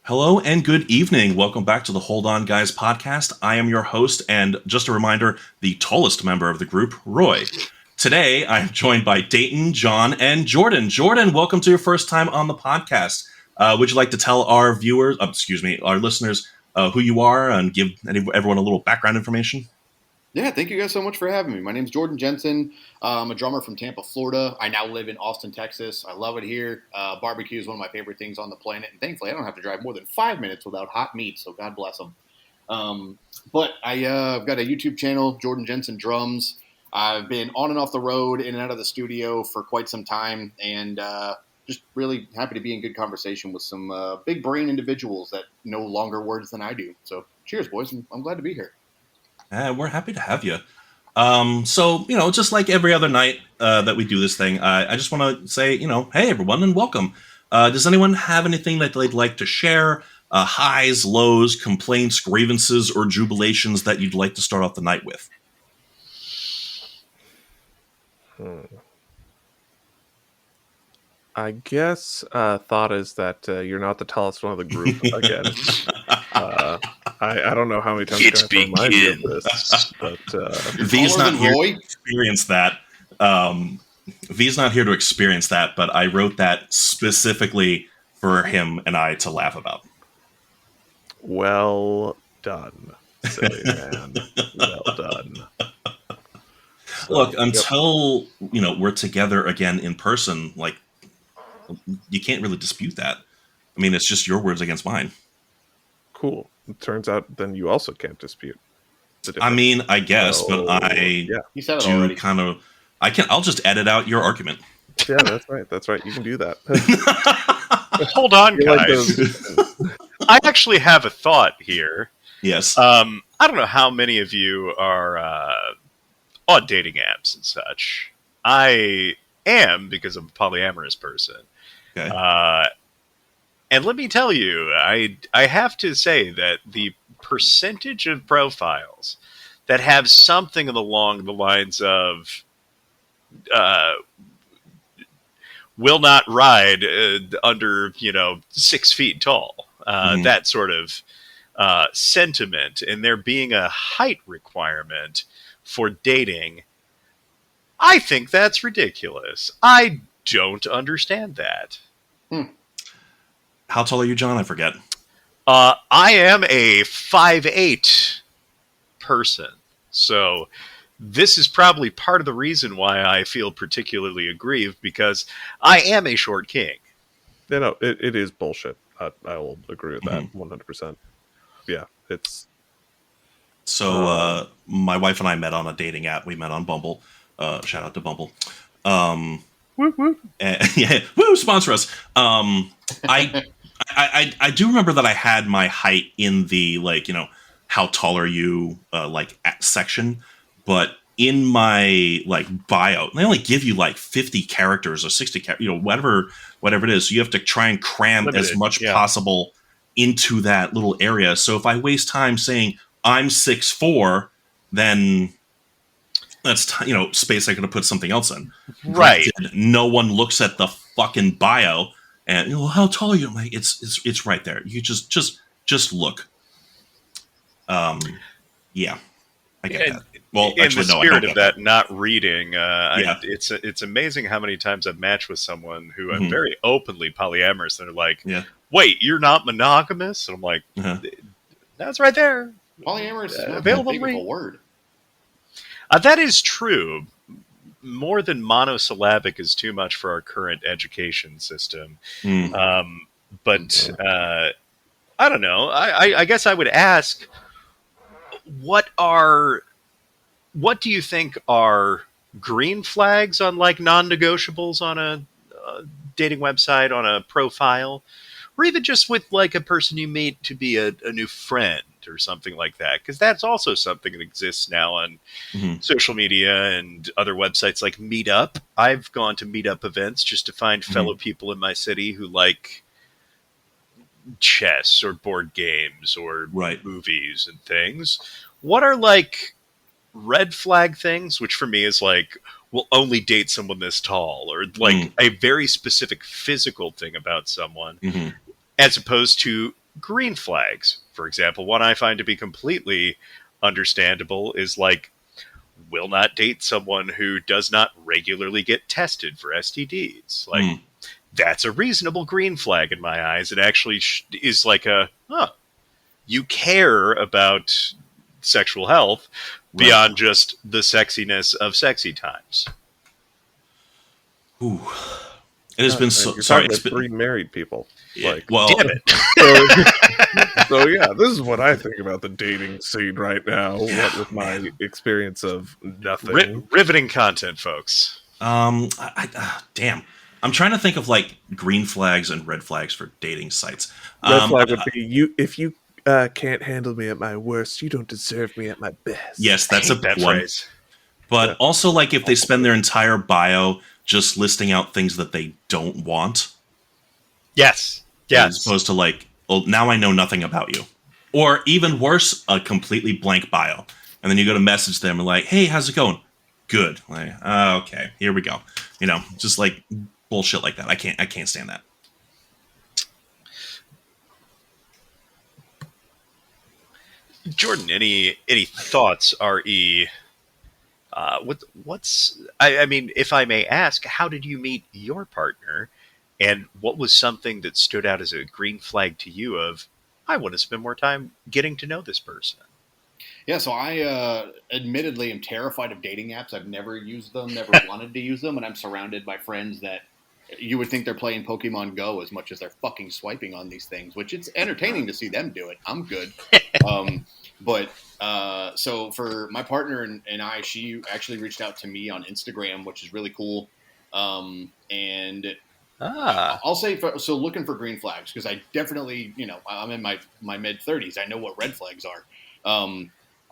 Hello and good evening. Welcome back to the Hold On Guys podcast. I am your host, and just a reminder, the tallest member of the group, Roy. Today, I'm joined by Dayton, John, and Jordan. Jordan, welcome to your first time on the podcast. Would you like to tell our viewers, our listeners, who you are and give everyone a little background information? Yeah, thank you guys so much for having me. My name's Jordan Jensen. I'm a drummer from Tampa, Florida. I now live in Austin, Texas. I love it here. Barbecue is one of my favorite things on the planet. And thankfully, I don't have to drive more than 5 minutes without hot meat, so God bless them. But I've got a YouTube channel, Jordan Jensen Drums. I've been on and off the road, in and out of the studio for quite some time, and just really happy to be in good conversation with some big brain individuals that know longer words than I do. So cheers, boys. I'm glad to be here. We're happy to have you. Just like every other night that we do this thing, I just want to say, hey, everyone, and welcome. Does anyone have anything that they'd like to share? Highs, lows, complaints, grievances, or jubilations that you'd like to start off the night with? I guess thought is that you're not the tallest one of the group again. I don't know how many times It's I'm going to remind you of this, but V's not here to experience that. V's not here to experience that, but I wrote that specifically for him and I to laugh about. Well done, silly man. Well done. Look, until we're together again in person, like you can't really dispute that. I mean, it's just your words against mine. Cool. It turns out then you also can't dispute. I mean, I guess, but You said it already. I'll just edit out your argument. Yeah, that's right. You can do that. Hold on, You're like guys. I actually have a thought here. Yes. I don't know how many of you are on dating apps and such. I am, because I'm a polyamorous person. Okay. And let me tell you, I have to say that the percentage of profiles that have something along the lines of will not ride under 6 feet tall, that sort of sentiment, and there being a height requirement for dating, I think that's ridiculous. I don't understand that. How tall are you, John? I forget. I am a 5'8" person, so this is probably part of the reason why I feel particularly aggrieved, because I am a short king. It is bullshit. I will agree with that 100%. Yeah, it's... So my wife and I met on a dating app. We met on Bumble. Shout out to Bumble. Whoop, whoop. Yeah, woo, sponsor us. I do remember that I had my height in the how tall are you section, but in my bio, they only give you 50 characters or 60 whatever it is. So you have to try and cram as much possible into that little area. So if I waste time saying I'm 6'4", then that's space I could have put something else in. Right. No one looks at the fucking bio and how tall are you? I'm like, it's right there. You just look. Yeah, I get that. Well, in actually, the no, spirit I don't of that, not reading, it's amazing how many times I've matched with someone who I'm very openly polyamorous, and they're like, yeah. "Wait, you're not monogamous?" And I'm like, "That's right there." Polyamorous is not available that big of a word. That is true. More than monosyllabic is too much for our current education system. But I don't know. I guess I would ask, what do you think are green flags on non-negotiables on a dating website, on a profile, or even just with a person you meet to be a new friend or something like that? Because that's also something that exists now on social media and other websites like Meetup. I've gone to Meetup events just to find fellow people in my city who like chess or board games or movies and things. What are red flag things, which for me is will only date someone this tall, or a very specific physical thing about someone, as opposed to green flags. For example, one I find to be completely understandable is like, will not date someone who does not regularly get tested for STDs. Like, that's a reasonable green flag in my eyes. It actually is like you care about sexual health beyond just the sexiness of sexy times. Ooh. It has been so. You're Sorry, talking about 3 married people. Yeah, Like, well, damn it. So yeah, this is what I think about the dating scene right now. What with my experience of nothing. Riveting content, folks. Damn. I'm trying to think of like green flags and red flags for dating sites. Red flag would be you if you can't handle me at my worst, you don't deserve me at my best. Yes, that's a big one. Phrase. But also, like, if they spend their entire bio just listing out things that they don't want. Yes. As opposed to, like, well, now I know nothing about you. Or even worse, a completely blank bio. And then you go to message them and like, hey, how's it going? Good. Like, okay, here we go. You know, just like bullshit like that. I can't stand that. Jordan, any thoughts, RE? I mean, if I may ask, how did you meet your partner, and what was something that stood out as a green flag to you of, I want to spend more time getting to know this person? Yeah, so I admittedly am terrified of dating apps. I've never used them, never wanted to use them, and I'm surrounded by friends that you would think they're playing Pokemon Go as much as they're fucking swiping on these things, which it's entertaining to see them do it. I'm good. So for my partner and I, she actually reached out to me on Instagram, which is really cool. I'll say, so looking for green flags, because I definitely, I'm in my mid-30s. I know what red flags are.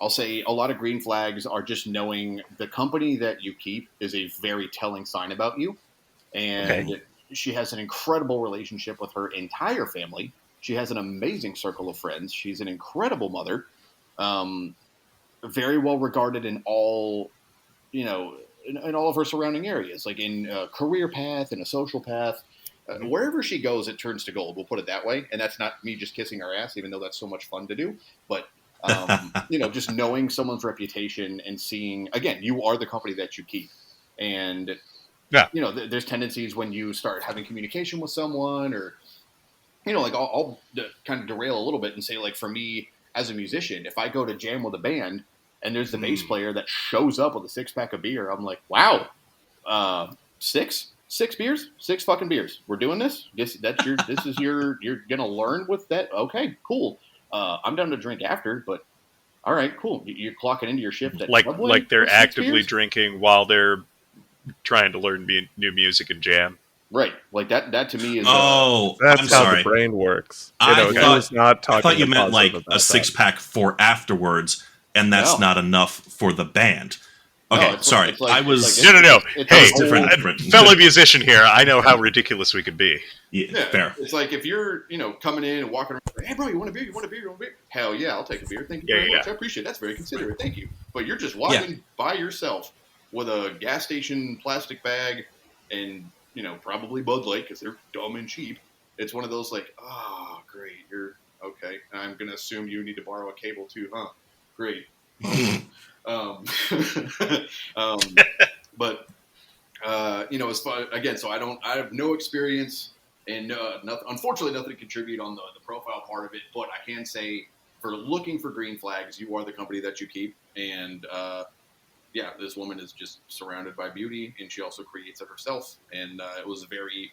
I'll say a lot of green flags are just knowing the company that you keep is a very telling sign about you. And she has an incredible relationship with her entire family. She has an amazing circle of friends. She's an incredible mother. Very well regarded in all, in all of her surrounding areas, like in a career path and a social path. Wherever she goes, it turns to gold. We'll put it that way. And that's not me just kissing her ass, even though that's so much fun to do. But, just knowing someone's reputation and seeing, again, you are the company that you keep. And, there's tendencies when you start having communication with someone or, like I'll kind of derail a little bit and say, like, for me as a musician, if I go to jam with a band and there's the bass player that shows up with a 6-pack of beer, I'm like, wow, 6 beers, 6 fucking beers. We're doing this. Guess that's you're going to learn with that. Okay, cool. I'm down to drink after, but all right, cool. You're clocking into your shift. Like they're actively drinking while they're trying to learn new music and jam. Right, like that to me is. That's how the brain works. I thought you meant like a 6-pack for afterwards, and that's not enough for the band. Okay, sorry. I was no. Hey, different. Fellow musician here. I know how ridiculous we could be. Yeah, fair. It's like if you're, coming in and walking around, hey, bro, you want a beer? You want a beer? You want a beer? Hell yeah, I'll take a beer. Thank you very much. I appreciate it. That's very considerate. Thank you. But you're just walking by yourself with a gas station plastic bag and, probably Bud Light because they're dumb and cheap. It's one of those like, oh, great. You're okay. I'm going to assume you need to borrow a cable too, huh? Great. But as far again, so I have no experience and nothing. Unfortunately, nothing to contribute on the profile part of it. But I can say, for looking for green flags, you are the company that you keep, and this woman is just surrounded by beauty, and she also creates it herself. And it was a very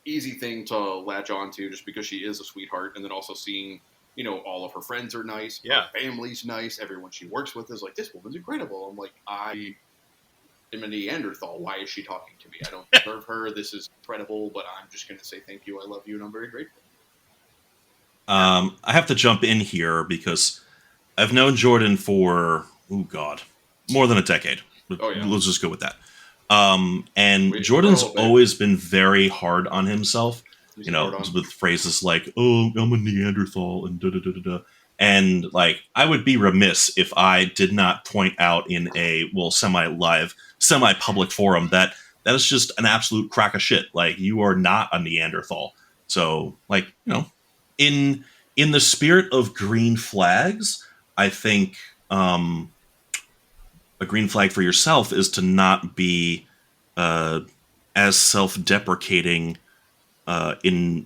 easy thing to latch on to, just because she is a sweetheart, and then also seeing. All of her friends are nice. Her family's nice. Everyone she works with is like, this woman's incredible. I'm like, I am a Neanderthal. Why is she talking to me? I don't deserve her. This is incredible, but I'm just going to say thank you. I love you, and I'm very grateful. I have to jump in here because I've known Jordan for, more than a decade. Let's just go with that. And Jordan's always been very hard on himself. With phrases like, oh, I'm a Neanderthal and da-da-da-da-da. And, like, I would be remiss if I did not point out in a, semi-live, semi-public forum that is just an absolute crack of shit. Like, you are not a Neanderthal. So, like, in in the spirit of green flags, I think a green flag for yourself is to not be uh, as self-deprecating in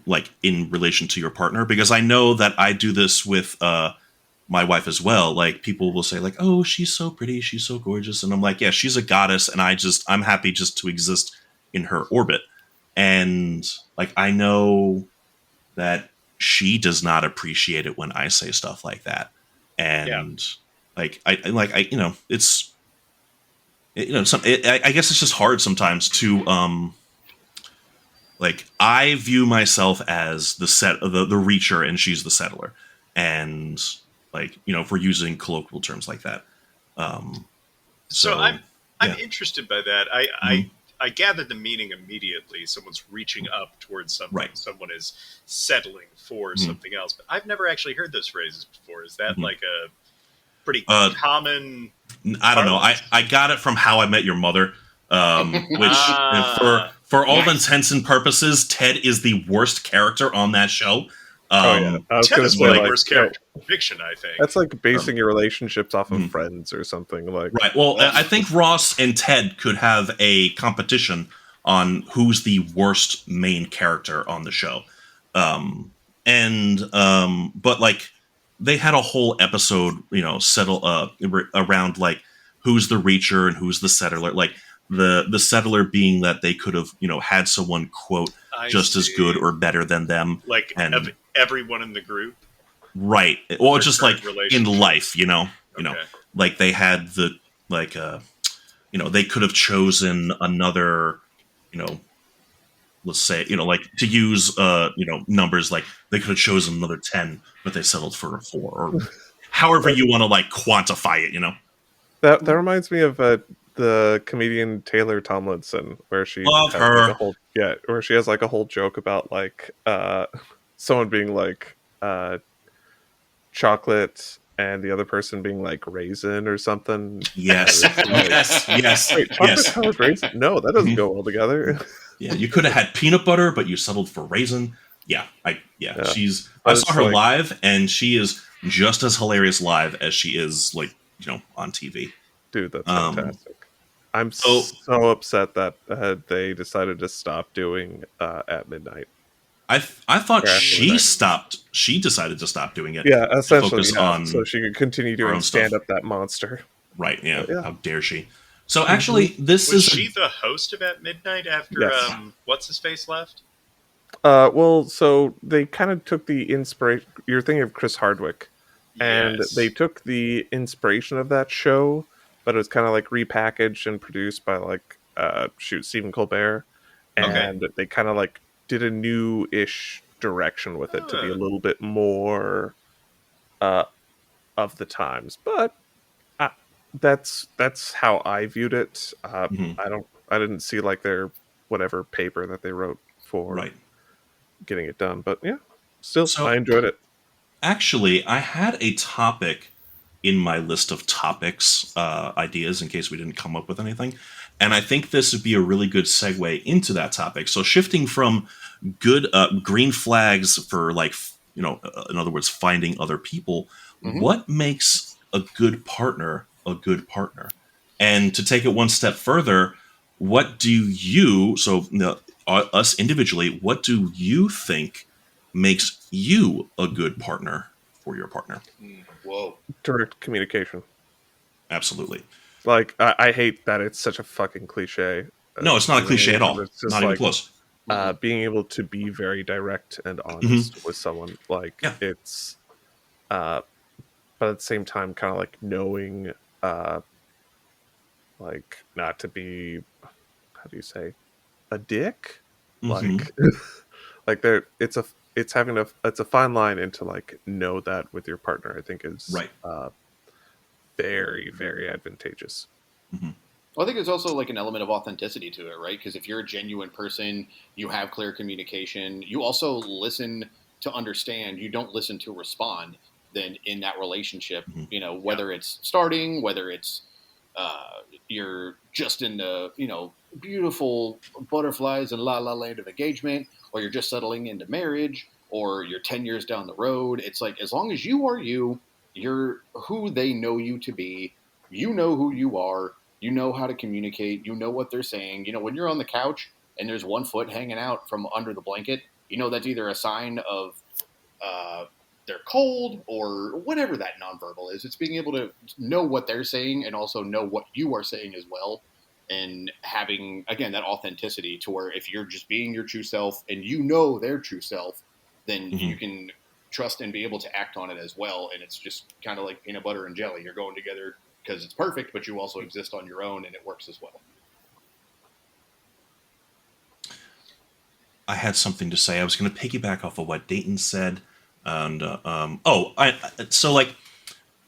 relation to your partner, because I know that I do this with my wife as well. Like, people will say like, "Oh, she's so pretty, she's so gorgeous," and I'm like, "Yeah, she's a goddess, and I'm happy just to exist in her orbit." And like, I know that she does not appreciate it when I say stuff like that, Yeah. and it's I guess it's just hard sometimes to like, I view myself as the reacher and she's the settler, and like, if we're using colloquial terms like that. um So so I'm yeah. interested by that. I Mhm. I I gathered the meaning immediately. Someone's reaching up towards something. Right. Someone is settling for Mhm. something else. But I've never actually heard those phrases before. Is that Mhm. like a pretty uh common I don't know. I parlance? I got it from How I Met Your Mother, which, Ah, for all Nice. intents and purposes, Ted is the worst character on that show. Oh yeah, I was Ted gonna is one say of the Like, worst characters in fiction, I think. that's like um, basing your relationships off of mhm. Friends or something. Like, Right. Well, I Awesome. think Ross and Ted could have a competition on who's the worst main character on the show. But like, they had a whole episode, settle around like who's the reacher and who's the settler. Like, the settler being that they could have, had someone, quote, I just as good see. or better than them. Like of And everyone in the group, right. Well, their just current like in relationship. life, Okay. like they had like they could have chosen another, you know let's say, like, to use numbers, like they could have chosen another 10, but they settled for a 4, or however that you want to like quantify it. that reminds me of the comedian Taylor Tomlinson, where she Love has like a her. whole where she has like a whole joke about like someone being like chocolate and the other person being like raisin or something. And Yes. it's like, Yes. Yes. wait, chocolate Yes. covered raisin? No, that doesn't Mhm. go well together. Yeah, you could have had peanut butter, but you settled for raisin. Yeah, I but saw it's her like, live, and she is just as hilarious live as she is, like, on TV. dude, that's um fantastic. I'm so so upset that they decided to stop doing at midnight I thought or after midnight. she decided to stop doing it Yeah, and essentially, focus yeah. So on she could continue her doing own stand stuff. up that monster. Right. Yeah. But yeah. How dare she? So Hmm. actually, this Was is she the host of At Midnight after Yes. what's his face left? Well, so they kind of took the inspiration. You're thinking of Chris Hardwick, and they Yes. took the inspiration of that show, but it was kind of like repackaged and produced by like Stephen Colbert, Okay. and they kind of like did a new-ish direction with it to be a Huh. little bit more uh, of the times. But uh, that's how I viewed it. mhm, I didn't see like their whatever paper that they wrote for right. getting it done. But yeah, still, So I enjoyed it. actually, I had a topic in my list of topics, ideas, in case we didn't come up with anything. And I think this would be a really good segue into that topic. So, shifting from good green flags for, like, in other words, finding other people, Hmm. what makes a good partner a good partner? And to take it one step further, what do you, so, us individually, what do you think makes you a good partner for your partner? Whoa. Direct communication. Absolutely. Like I hate that it's such a fucking cliche. No, it's not a cliche at But all. it's just Not even like close. Mm-mm. being able to be very direct and Hmm. honest with someone. Like Yeah. it's, but at the same time, kind of like knowing, uh, like not to be, how do you say, a dick? Hmm. Like, like there, it's having it's a fine line into like know that with your partner. I think is Right. very very advantageous. Hmm. Well, I think there's also like an element of authenticity to it, right? Because if you're a genuine person, you have clear communication. You also listen to understand. You don't listen to respond. Then in that relationship, Hmm. Yeah. whether it's starting, whether it's you're just in the beautiful butterflies and la la land of engagement, or you're just settling into marriage. or you're 10 years down the road. It's like, as long as you are you, you're who they know you to be. You know who you are. You know how to communicate. You know what they're saying. When you're on the couch and there's one foot hanging out from under the blanket, that's either a sign of uh, they're cold or whatever that nonverbal is. It's being able to know what they're saying and also know what you are saying as well. And having, again, that authenticity to where if you're just being your true self and their true self, then you can trust and be able to act on it as well. And it's just kind of like peanut butter and jelly. You're going together because it's perfect, but you also exist on your own and it works as well. I had something to say. I was going to piggyback off of what Dayton said. And so like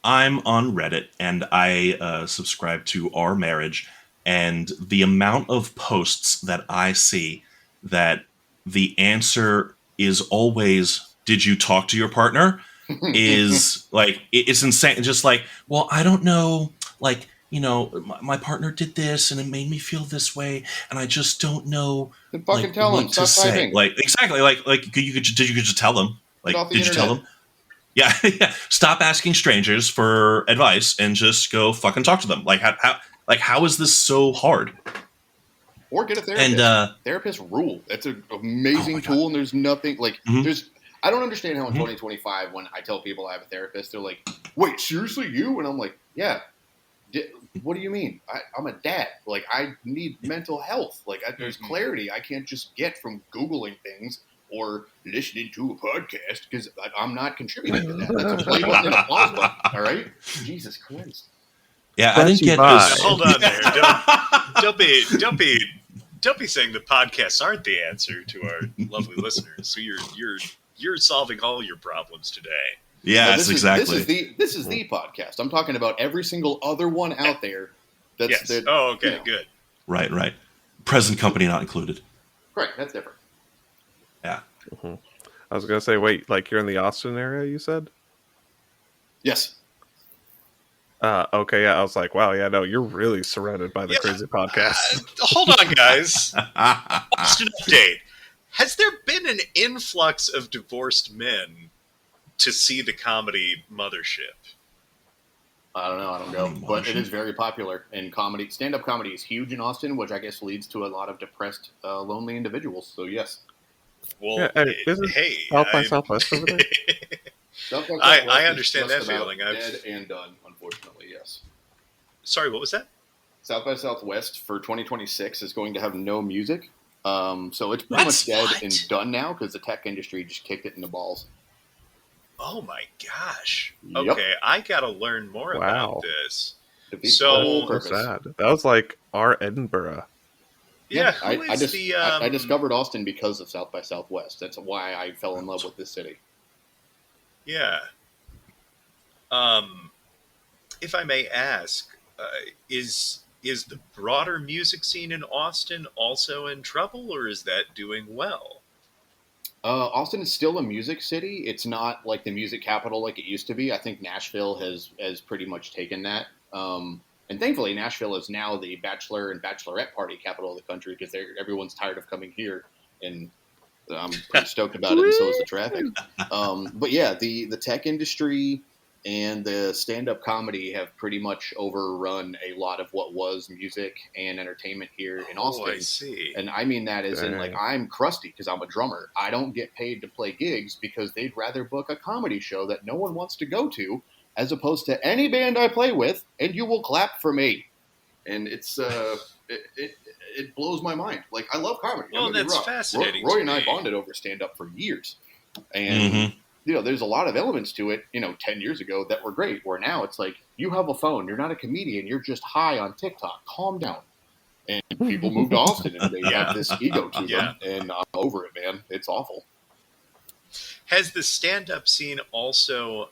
I'm on Reddit and I subscribe to Our Marriage, and the amount of posts that I see that the answer is always, "Did you talk to your partner?" is like, it's insane. Just like, well, I don't know, like, my partner did this and it made me feel this way, and I just don't know Then fucking like tell what them. to Stop say. typing. Like exactly, like did you just tell them? Get Like, off the did you tell internet. them? Yeah, yeah. Stop asking strangers for advice and just go fucking talk to them. Like how is this so hard? Or get a therapist. And Therapists rule. That's an oh amazing my God. tool, and there's nothing like Mhm. I don't understand how in Mhm. 2025 when I tell people I have a therapist, they're like, "Wait, seriously, you?" And I'm like, "Yeah." What do you mean? I'm a dad. Like, I need mental health. Like, there's clarity I can't just get from Googling things or listening to a podcast because I'm not contributing to that. That's a play button and a pause button. All right? Jesus Christ. Yeah, I Brought didn't to you get by- this. Hold on there. Don't be saying the podcasts aren't the answer to our lovely listeners. So you're solving all your problems today. Yes, exactly. This is the podcast. I'm talking about every single other one out there. Yes. Oh, okay, good. Right. Present company not included. Right, that's different. Yeah. Mm-hmm. I was gonna say, wait, like you're in the Austin area, you said? Yes. Okay, yeah. I was like, wow, yeah, no, you're really surrounded by the crazy podcast. Hold on, guys. Austin update. Has there been an influx of divorced men to see the comedy mothership? I don't know. I don't go. But it is very popular in comedy. Stand-up comedy is huge in Austin, which I guess leads to a lot of depressed, lonely individuals. So, yes. Well, Yeah, isn't hey, South by Southwest over there? South by I Southwest is understand just that about feeling. Dead and done, unfortunately, yes. Sorry, what was that? South by Southwest for 2026 is going to have no music. So it's pretty much dead and done now because the tech industry just kicked it in the balls. Oh my gosh. Yep. Okay, I gotta learn more about this. Defeats the whole So purpose. sad. That was like our Edinburgh. Yeah, who I is the I discovered Austin because of South by Southwest. That's why I fell in love with this city. Yeah. If I may ask, is the broader music scene in Austin also in trouble, or is that doing well? Austin is still a music city. It's not like the music capital like it used to be. I think Nashville has pretty much taken that. And thankfully, Nashville is now the bachelor and bachelorette party capital of the country because everyone's tired of coming here, and I'm pretty stoked about it, and so is the traffic. But yeah, the tech industry and the stand-up comedy have pretty much overrun a lot of what was music and entertainment here in Austin. Oh, I see. And I mean that as in, like, I'm crusty because I'm a drummer. I don't get paid to play gigs because they'd rather book a comedy show that no one wants to go to as opposed to any band I play with, and you will clap for me. And it's it blows my mind. Like, I love comedy. Well, that's fascinating. Roy and I bonded over stand-up for years. And there's a lot of elements to it, 10 years ago that were great, where now it's like, you have a phone, you're not a comedian, you're just high on TikTok, calm down. And people moved to Austin and they have this ego to them, and I'm over it, man. It's awful. Has the stand-up scene also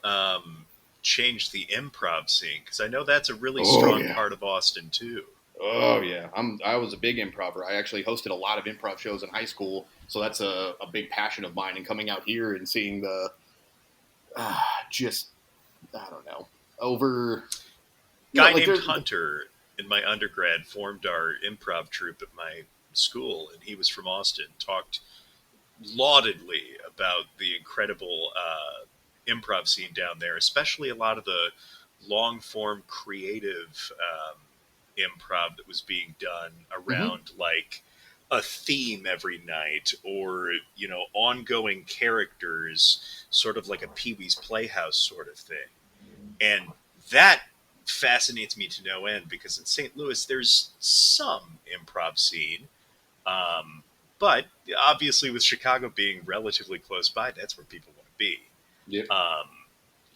changed the improv scene? Because I know that's a really strong part of Austin, too. Oh, yeah. I was a big improver. I actually hosted a lot of improv shows in high school, so that's a big passion of mine. And coming out here and seeing the I don't know, over... Guy named Hunter in my undergrad formed our improv troupe at my school, and he was from Austin. Talked laudedly about the incredible improv scene down there, especially a lot of the long form creative improv that was being done around like a theme every night, or ongoing characters, sort of like a Pee-wee's Playhouse sort of thing. And that fascinates me to no end, because in St. Louis there's some improv scene, um, but obviously with Chicago being relatively close by, that's where people want to be. Yeah.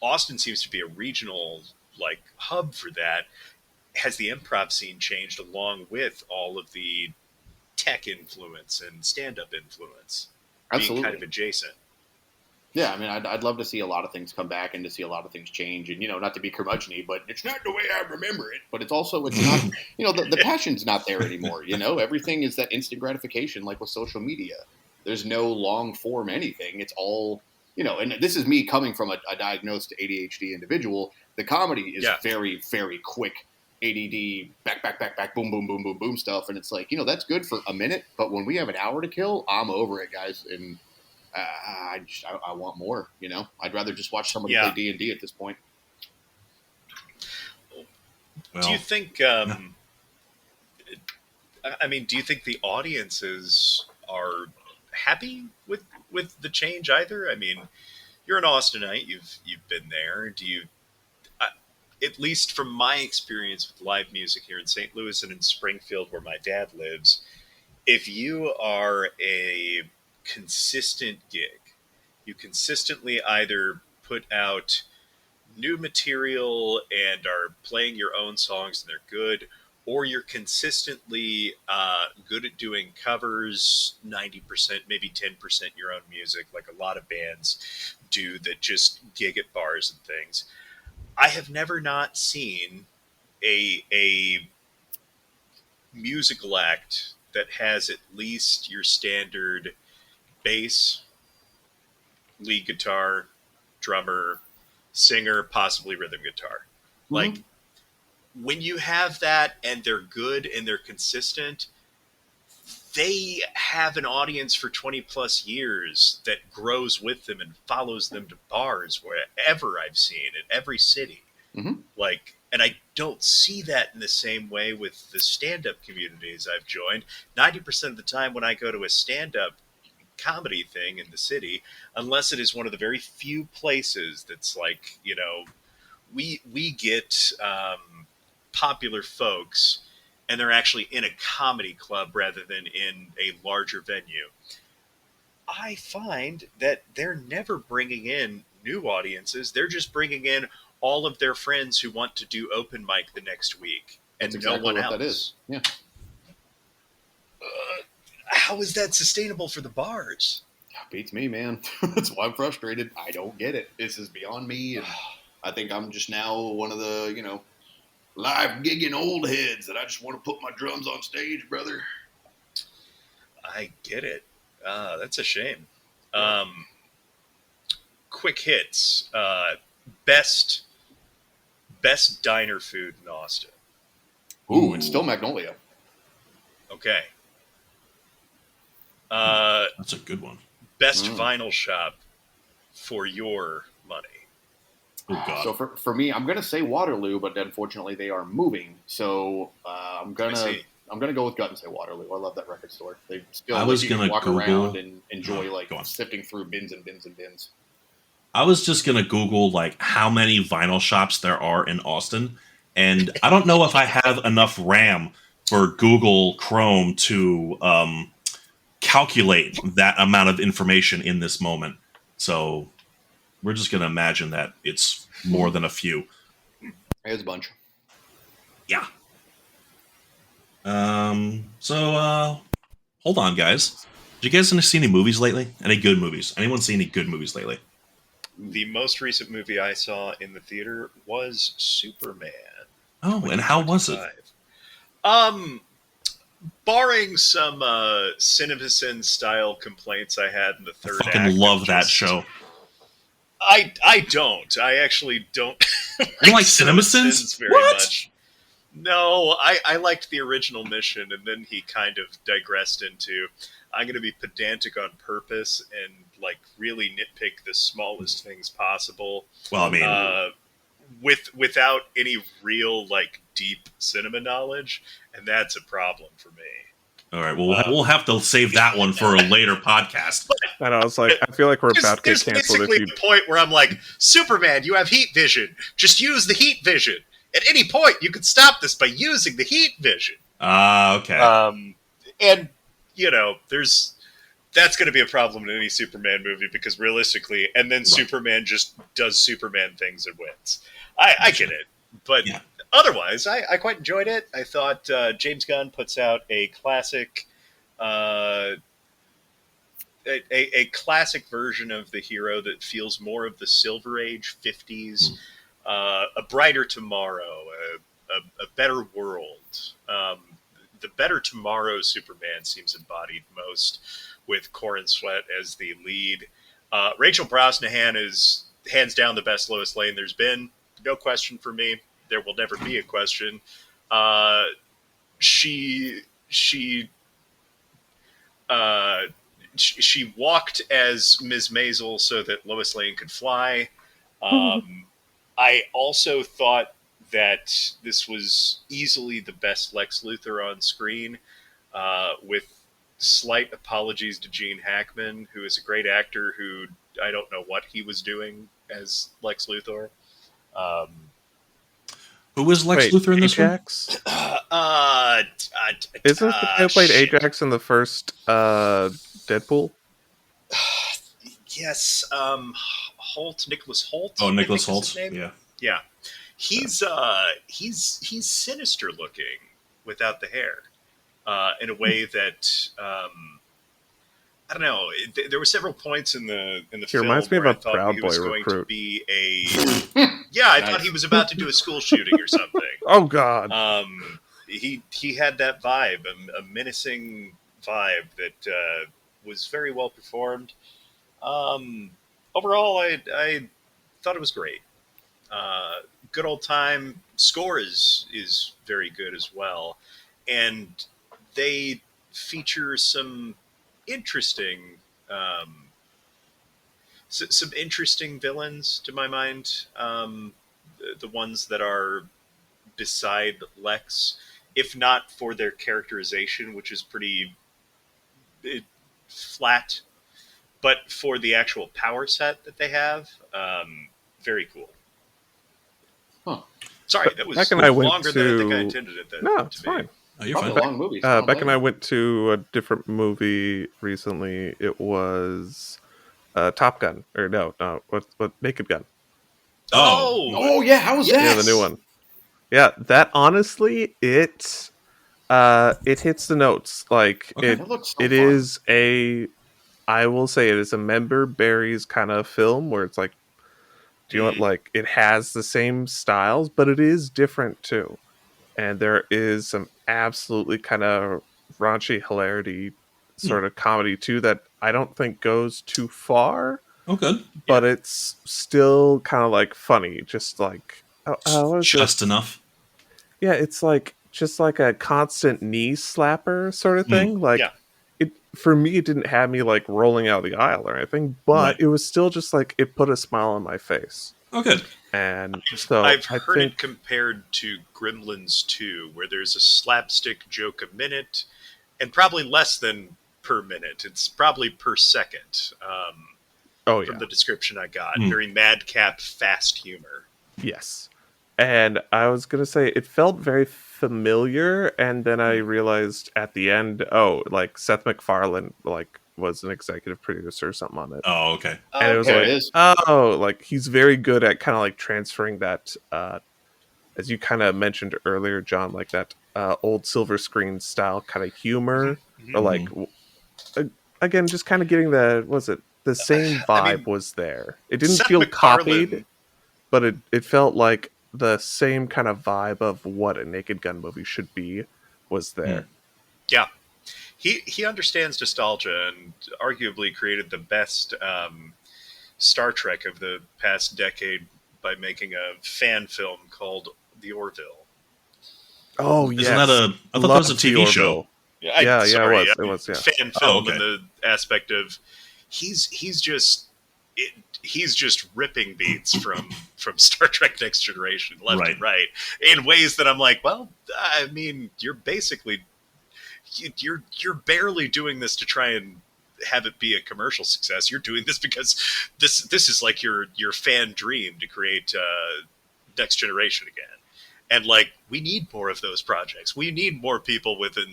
Austin seems to be a regional like hub for that. Has the improv scene changed along with all of the tech influence and stand-up influence being kind of adjacent? Yeah, I mean, I'd love to see a lot of things come back and to see a lot of things change, and not to be curmudgeon-y, but it's not the way I remember it. But it's not, the passion's not there anymore. Everything is that instant gratification, like with social media. There's no long form anything. It's all, and this is me coming from a diagnosed ADHD individual. The comedy is very, very quick. ADD, back, boom, boom, boom, boom, boom stuff, and it's like that's good for a minute, but when we have an hour to kill, I'm over it, guys, and I want more. I'd rather just watch somebody play D&D at this point. Well, do you think? I mean, do you think the audiences are happy with the change either? I mean, you're an Austinite. You've been there. Do you? At least from my experience with live music here in St. Louis and in Springfield, where my dad lives, if you are a consistent gig, you consistently either put out new material and are playing your own songs and they're good, or you're consistently good at doing covers, 90%, maybe 10% your own music, like a lot of bands do that just gig at bars and things. I have never not seen a musical act that has at least your standard bass, lead guitar, drummer, singer, possibly rhythm guitar. Mm-hmm. Like, when you have that and they're good and they're consistent, they have an audience for 20 plus years that grows with them and follows them to bars wherever I've seen in every city. Mm-hmm. Like, and I don't see that in the same way with the stand-up communities I've joined. 90% of the time when I go to a stand-up comedy thing in the city, unless it is one of the very few places that's like, we get popular folks and they're actually in a comedy club rather than in a larger venue, I find that they're never bringing in new audiences. They're just bringing in all of their friends who want to do open mic the next week, and that's no exactly one what else. That is. Yeah. How is that sustainable for the bars? Beats me, man. That's why I'm frustrated. I don't get it. This is beyond me, and I think I'm just now one of the, live gigging old heads that I just want to put my drums on stage, brother. I get it. That's a shame. Quick hits. Best diner food in Austin. Ooh, it's still Magnolia. Okay. That's a good one. Best vinyl shop for your money. Oh, God. So for me, I'm gonna say Waterloo, but unfortunately they are moving. So I'm gonna go with gut and say Waterloo. I love that record store. They still walk around and enjoy sifting through bins and bins and bins. I was just gonna Google how many vinyl shops there are in Austin, and I don't know if I have enough RAM for Google Chrome to calculate that amount of information in this moment. So we're just going to imagine that it's more than a few. There's a bunch. Yeah. So hold on, guys. Did you guys see any movies lately? Any good movies? Anyone see any good movies lately? The most recent movie I saw in the theater was Superman. Oh, and how was it? Barring some CinemaSin style complaints I had in the third act. I fucking love that show. I don't. I actually don't you like CinemaSins very much. No, I liked the original mission, and then he kind of digressed into, I'm going to be pedantic on purpose and like really nitpick the smallest things possible, Well, I mean, uh, without any real like deep cinema knowledge, and that's a problem for me. all right. Well, Uh, we'll have to save that one for a later podcast. And I was like, I feel like we're there's, about to there's get canceled if basically you. a point where I'm like, Superman, you have heat vision. Just use the heat vision. At any point, you can stop this by using the heat vision. Okay. And you know, that's going to be a problem in any Superman movie because realistically, and then Superman just does Superman things and wins. I get it, but Yeah. otherwise, I quite enjoyed it. I thought James Gunn puts out a classic, a classic version of the hero that feels more of the Silver Age '50s, a brighter tomorrow, a better world. The better tomorrow Superman seems embodied most with Corin Sweat as the lead. Rachel Brosnahan is hands down the best Lois Lane there's been. No question for me. There will never be a question. She uh, she walked as Ms. Maisel so that Lois Lane could fly. I also thought that this was easily the best Lex Luthor on screen, with slight apologies to Gene Hackman, who is a great actor who I don't know what he was doing as Lex Luthor. Who was Lex Wait, Luthor in this Ajax? Isn't the guy who played shit. Ajax in the first Deadpool? Yes, Holt, Nicholas Holt. one? Oh, I Nicholas think is his Holt. name. Yeah. Yeah, he's sinister looking without the hair, in a way that I don't know. There were several points in the film reminds me of where a I thought Proud he was Boy going to recruit. be a yeah. I thought he was about to do a school shooting or something. Oh God! He had that vibe, a menacing vibe that was very well performed. Overall, I thought it was great. Good old time. Score is very good as well, and they feature some interesting some interesting villains to my mind. The ones that are beside Lex, if not for their characterization, which is pretty flat, but for the actual power set that they have, very cool. Huh. Sorry, that was Beck and I went longer than I think I to- intended it to, No, to it's be. fine. Oh, you're Probably fine. a long movie. So I don't Beck and blame I you. went to a different movie recently. It was Top Gun, or no, what Naked Gun? Oh yeah, how was that? Yeah, the new one. Yeah, that honestly, it hits the notes. Like Okay. That looks so it fun. is a, I will say it is a member berries kind of film where it's like, do you know what? Like it has the same styles, but it is different too. And there is some absolutely kind of raunchy hilarity sort of comedy too that I don't think goes too far, Oh, good. but it's still kind of like funny. Just like what is it? Just enough. Yeah, it's like just like a constant knee slapper sort of thing. Like Yeah. it for me, it didn't have me like rolling out the aisle or anything, but Right. it was still just like it put a smile on my face. Oh, good. And so I've I heard think it compared to Gremlins 2, where there's a slapstick joke a minute, and probably less than per minute. It's probably per second, oh yeah, from the description I got. Mm. Very madcap, fast humor. yes. And I was gonna say it felt very familiar, and then I realized at the end, oh, like Seth MacFarlane like was an executive producer or something on it. Oh, okay. And it was there like, it is. oh, like he's very good at kind of like transferring that, as you kind of mentioned earlier, John, like that old silver screen style kind of humor, or like again, just kind of getting the same vibe I mean, was there. It didn't Seth feel MacFarlane- copied, but it felt like the same kind of vibe of what a Naked Gun movie should be was there. Yeah. He understands nostalgia and arguably created the best Star Trek of the past decade by making a fan film called The Orville. Oh Isn't that yes, I thought that was a TV show. Yeah, Sorry, it was. Yeah. fan Oh, film okay. in the aspect of he's just he's just ripping beats from Star Trek Next Generation left Right. and right in ways that I'm like, well, I mean, you're basically you're barely doing this to try and have it be a commercial success. You're doing this because this is like your fan dream to create Next Generation again. And like, we need more of those projects. We need more people with a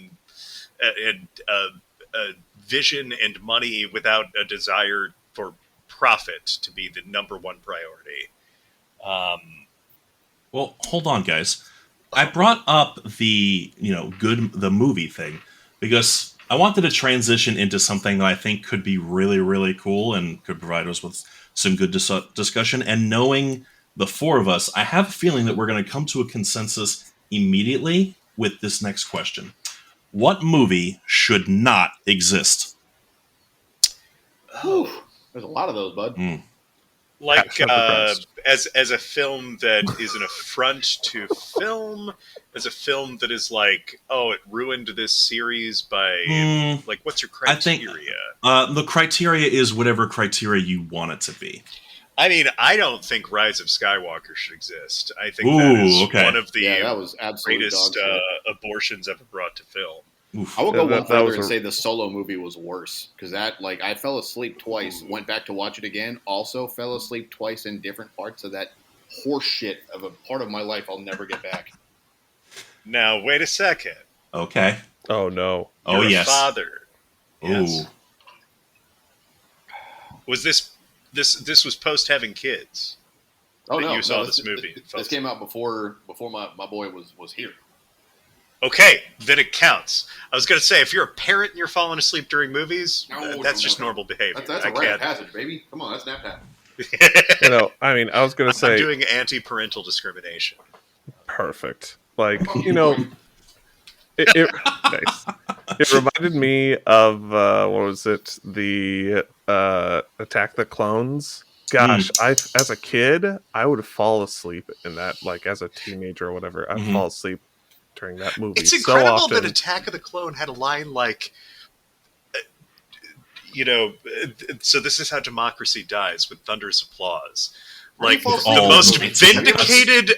vision and money without a desire for profit to be the number one priority. Well, hold on, guys. I brought up the the movie thing because I wanted to transition into something that I think could be really, really cool and could provide us with some good discussion. And knowing the four of us, I have a feeling that we're going to come to a consensus immediately with this next question. What movie should not exist? Whew. There's a lot of those, bud. Like Passion of the Christ. as a film that is an affront to film, as a film that is like, oh, it ruined this series by like, what's your I think criteria? the criteria is whatever criteria you want it to be. I mean, I don't think Rise of Skywalker should exist. I think Ooh, that is okay. one of the That was absolute greatest dog shit. abortions ever brought to film. Oof. I will go one that further was and a- say the Solo movie was worse because that, like, I fell asleep twice, went back to watch it again, also fell asleep twice in different parts of that horse shit of a part of my life I'll never get back. Now, wait a second. Okay. Oh no. Oh, You're yes. a father. Yes. Ooh. Was this was post having kids? Oh That no, you saw no, this movie, This folks. came out before my boy was here. Okay, then it counts. I was going to say, if you're a parent and you're falling asleep during movies, No, that's no, just no. normal behavior. That's a I rite of can't. passage, baby. Come on, that's nap time. I mean, I was gonna I'm say doing anti-parental discrimination. perfect. Like, Fuck you know, boy. it nice. It reminded me of what was it? The Attack the Clones. Gosh, as a kid, I would fall asleep in that. Like as a teenager or whatever, I'd fall asleep during that movie. It's so incredible often. that Attack of the Clone had a line like, so this is how democracy dies, with thunderous applause. How do you Like, fall the asleep in most that movie? vindicated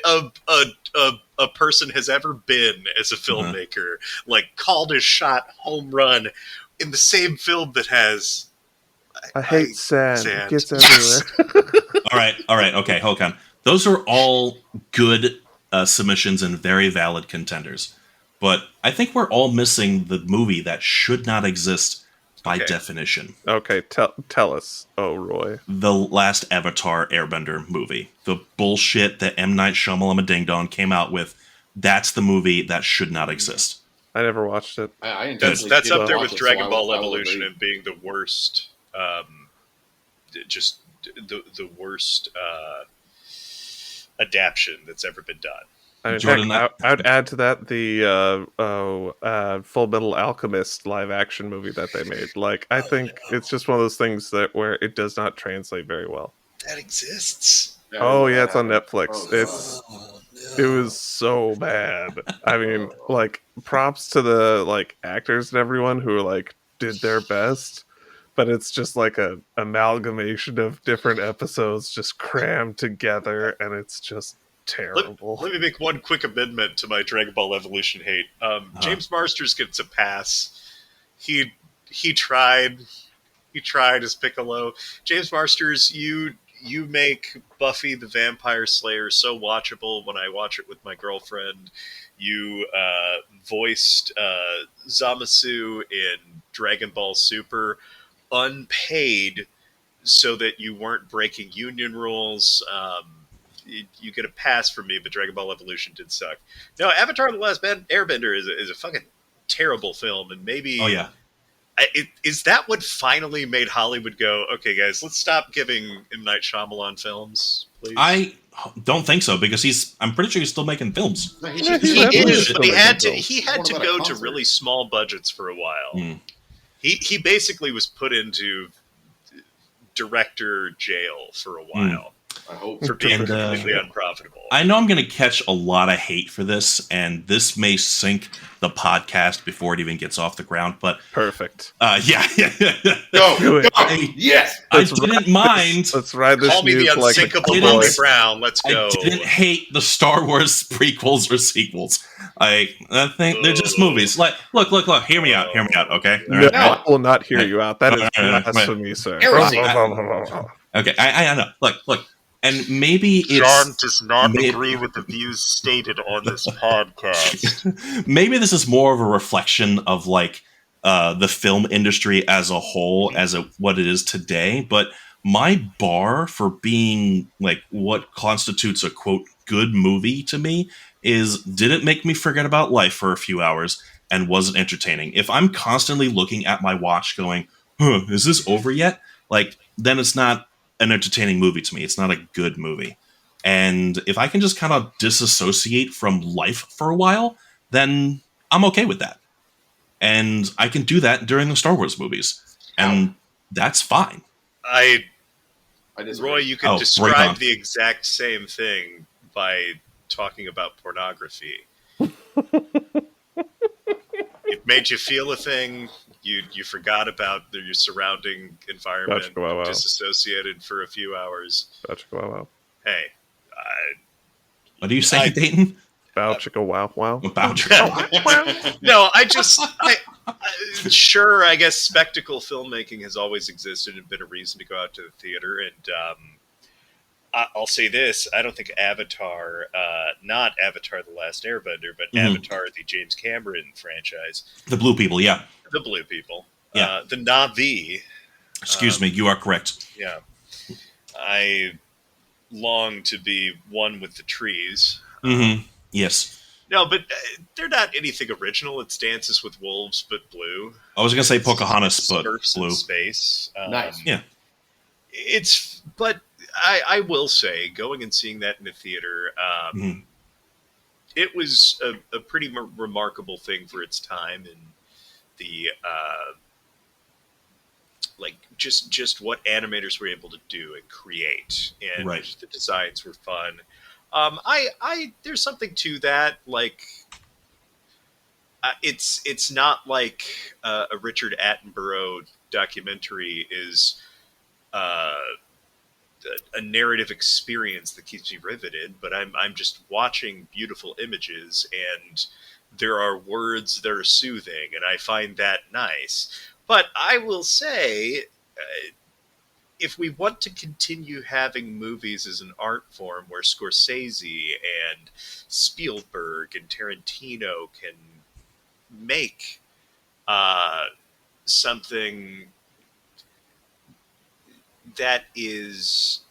a person has ever been as a filmmaker. Like, called his shot, home run, in the same film that has... I hate sand. sand. It gets Yes! everywhere. All right. Okay, hold on. Those are all good submissions and very valid contenders. But I think we're all missing the movie that should not exist by Okay. definition. Okay, tell us. Oh, Roy. The last Avatar Airbender movie. The bullshit that M. Night Shyamalan Ding Dong came out with. That's the movie that should not exist. I never watched it. I intentionally That's didn't up there watch with it, Dragon so I Ball will Evolution agree. and being the worst, just the worst adaptation that's ever been done. I mean, Jordan, heck, I would add to that the Full Metal Alchemist live action movie that they made. Like, I think it's just one of those things that where it does not translate very well. That exists. Oh yeah, it's on Netflix. Oh, It was so bad. I mean, like, props to the like actors and everyone who like did their best, but it's just like a amalgamation of different episodes just crammed together, and it's just terrible. Let me make one quick amendment to my Dragon Ball Evolution hate. James Marsters gets a pass. He tried. He tried as Piccolo. James Marsters, you make Buffy the Vampire Slayer so watchable when I watch it with my girlfriend. You voiced Zamasu in Dragon Ball Super unpaid so that you weren't breaking union rules. You get a pass from me, but Dragon Ball Evolution did suck. No, Avatar: The Last Airbender is a fucking terrible film, and maybe... Oh, yeah. Is that what finally made Hollywood go, okay, guys, let's stop giving M. Night Shyamalan films, please? I don't think so, because I'm pretty sure he's still making films. No, Yeah, he's He definitely is, still but he making had to. films. He had What to about a go to concert? really small budgets for a while. Mm. He basically was put into director jail for a while. I hope. for being And, completely unprofitable. I know I'm going to catch a lot of hate for this, and this may sink the podcast before it even gets off the ground. But Perfect. yeah. Go, Do it. go, yes. I Let's didn't mind. Let's ride this Call me the news like a unsinkable didn't- Bobby boy. Brown. Let's go. I didn't hate the Star Wars prequels or sequels. I think they're just movies. Like, look. Hear me out. Okay. All No, right? No. I will not hear you out. That is Right. blasphemy, sir. Heresy. Okay. I know. Look. And maybe John it's does not maybe- agree with the views stated on this podcast. maybe this is more of a reflection of like the film industry as a whole, what it is today. But my bar for being like what constitutes a quote good movie to me is didn't make me forget about life for a few hours and wasn't entertaining. If I'm constantly looking at my watch going, is this over yet? Like, then it's not an entertaining movie to me. It's not a good movie. And if I can just kind of disassociate from life for a while, then I'm okay with that. And I can do that during the Star Wars movies. And that's fine. I disagree. Roy, you could Oh, right describe on. the exact same thing by talking about pornography. It made you feel a thing. You forgot about your surrounding environment, Gotcha, wow. disassociated for a few hours. Bow chicka wow wow. Hey, What are you saying, Dayton? Bow chicka wow wow. About no, sure, I guess spectacle filmmaking has always existed and been a reason to go out to the theater. And I'll say this: I don't think Avatar, not Avatar: The Last Airbender, but Avatar, the James Cameron franchise, the blue people, yeah. the Blue People, Yeah. the Na'vi. Excuse me, you are correct. Yeah, I long to be one with the trees. Mm-hmm. Yes. No, but they're not anything original. It's Dances with Wolves, but blue. I was going to say Pocahontas, but Smurfs in blue. space. Nice. Yeah. But I will say, going and seeing that in the theater, Mhm. it was a pretty remarkable thing for its time, and the like just what animators were able to do and create, and Right. the designs were fun. There's something to that, like. It's not like a Richard Attenborough documentary is a narrative experience that keeps me riveted, but I'm just watching beautiful images, and there are words that are soothing, and I find that nice. But I will say, if we want to continue having movies as an art form where Scorsese and Spielberg and Tarantino can make something that is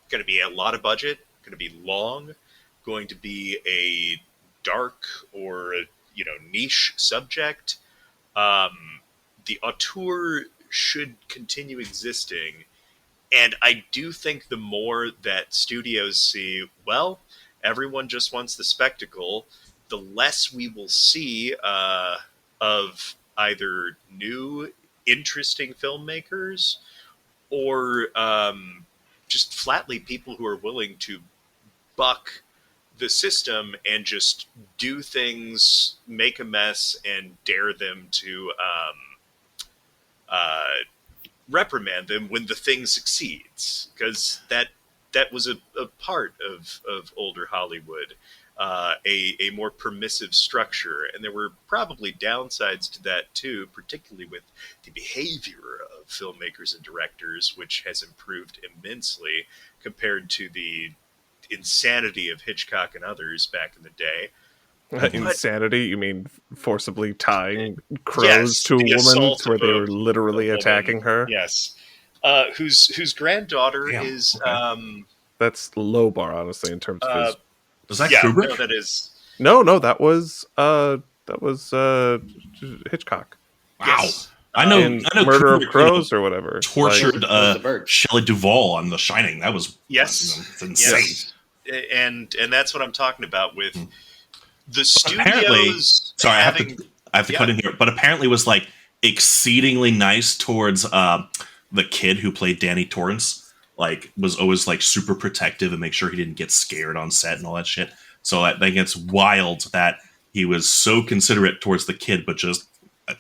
going to be a lot of budget, going to be long, going to be a dark or niche subject, the auteur should continue existing. And I do think the more that studios see, well, everyone just wants the spectacle, the less we will see of either new, interesting filmmakers or just flatly people who are willing to buck the system and just do things, make a mess, and dare them to reprimand them when the thing succeeds. Because that was a part of older Hollywood. A more permissive structure, and there were probably downsides to that too, particularly with the behavior of filmmakers and directors, which has improved immensely compared to the insanity of Hitchcock and others back in the day. Insanity? You mean forcibly tying crows Yes, to a the woman assault where of they a- were literally a woman. attacking her? Yes, whose granddaughter Damn, is okay. That's low bar, honestly, in terms of his. Was that yeah, Kubrick? no, that is No, that was Hitchcock Wow. yes. I know in Murder of Crows or whatever. tortured Like, the bird. Shelley Duvall on The Shining. That was Yes. it's insane. Yes. And that's what I'm talking about with the apparently- studios. Sorry, I having, have to cut in here, but apparently was like exceedingly nice towards the kid who played Danny Torrance. like was always like super protective and make sure he didn't get scared on set and all that shit. So I think it's wild that he was so considerate towards the kid, but just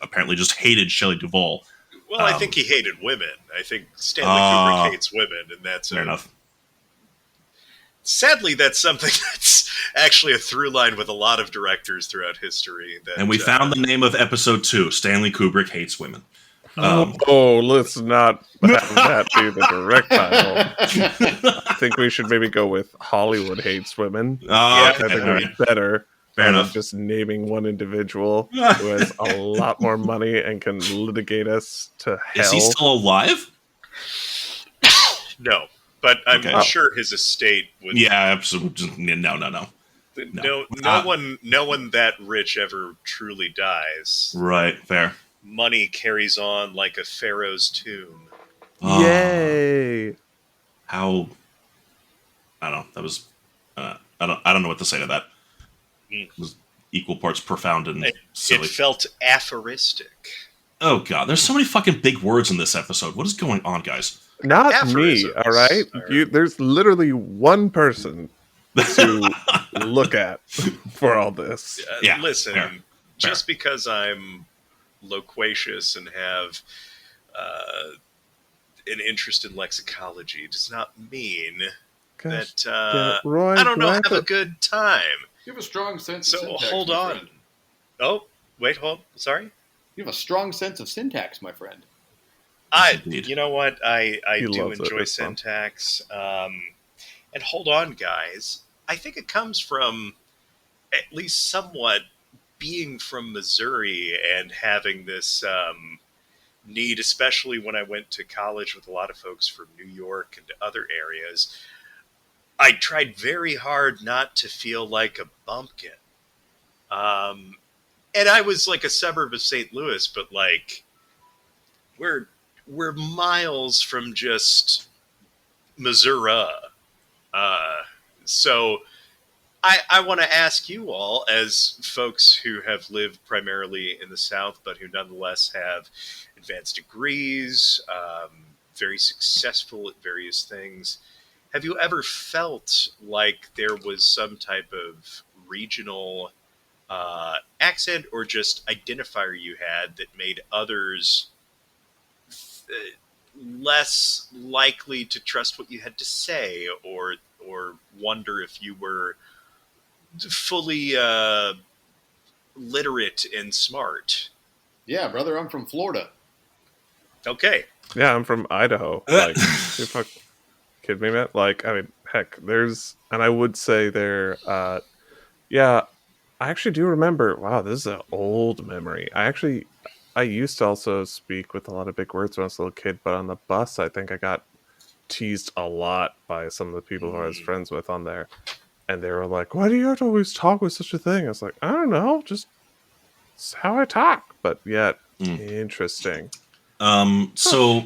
apparently just hated Shelley Duvall. Well, I think he hated women. I think Stanley Ah, Kubrick hates women, and that's fair enough. Sadly, that's something that's actually a through line with a lot of directors throughout history. That, And we found the name of episode 2: Stanley Kubrick hates women. Let's not have that be the direct title. I think we should maybe go with Hollywood Hates Women. I think it would be better. Fair enough. Just naming one individual who has a lot more money and can litigate us to hell. Is he still alive? No, but I'm sure his estate would. Yeah, absolutely. No. No one that rich ever truly dies. Right, fair. Money carries on like a pharaoh's tomb. Yay! How? I don't know. That was. I don't know what to say to that. It was equal parts profound and silly. It felt aphoristic. Oh god, there's so many fucking big words in this episode. What is going on, guys? Not Aphorisms me, all right? There's literally one person to look at for all this. Yeah, listen, fair. Just because I'm loquacious and have an interest in lexicology does not mean that Roy, I don't know, have a good time. You have a strong sense of syntax. Hold on. Friend. Oh, wait, sorry? You have a strong sense of syntax, my friend. Indeed. You know what? I He do loves it. enjoy It's fun. syntax. And hold on, guys. I think it comes from at least somewhat being from Missouri and having this need, especially when I went to college with a lot of folks from New York and other areas. I tried very hard not to feel like a bumpkin. And I was like a suburb of St. Louis, but like we're miles from just Missouri. So I want to ask you all, as folks who have lived primarily in the South, but who nonetheless have advanced degrees, very successful at various things, have you ever felt like there was some type of regional accent or just identifier you had that made others less likely to trust what you had to say, or wonder if you were fully literate and smart? Yeah, brother, I'm from Florida. Okay. Yeah, I'm from Idaho. Like, you fuck kidding me, man? Like, I mean, heck, there's, and I would say there, yeah, I actually do remember. Wow, this is an old memory. I used to also speak with a lot of big words when I was a little kid, but on the bus, I think I got teased a lot by some of the people who I was friends with on there. And they were like, why do you have to always talk with such a thing? I was like, I don't know, just it's how I talk. But yet, interesting. So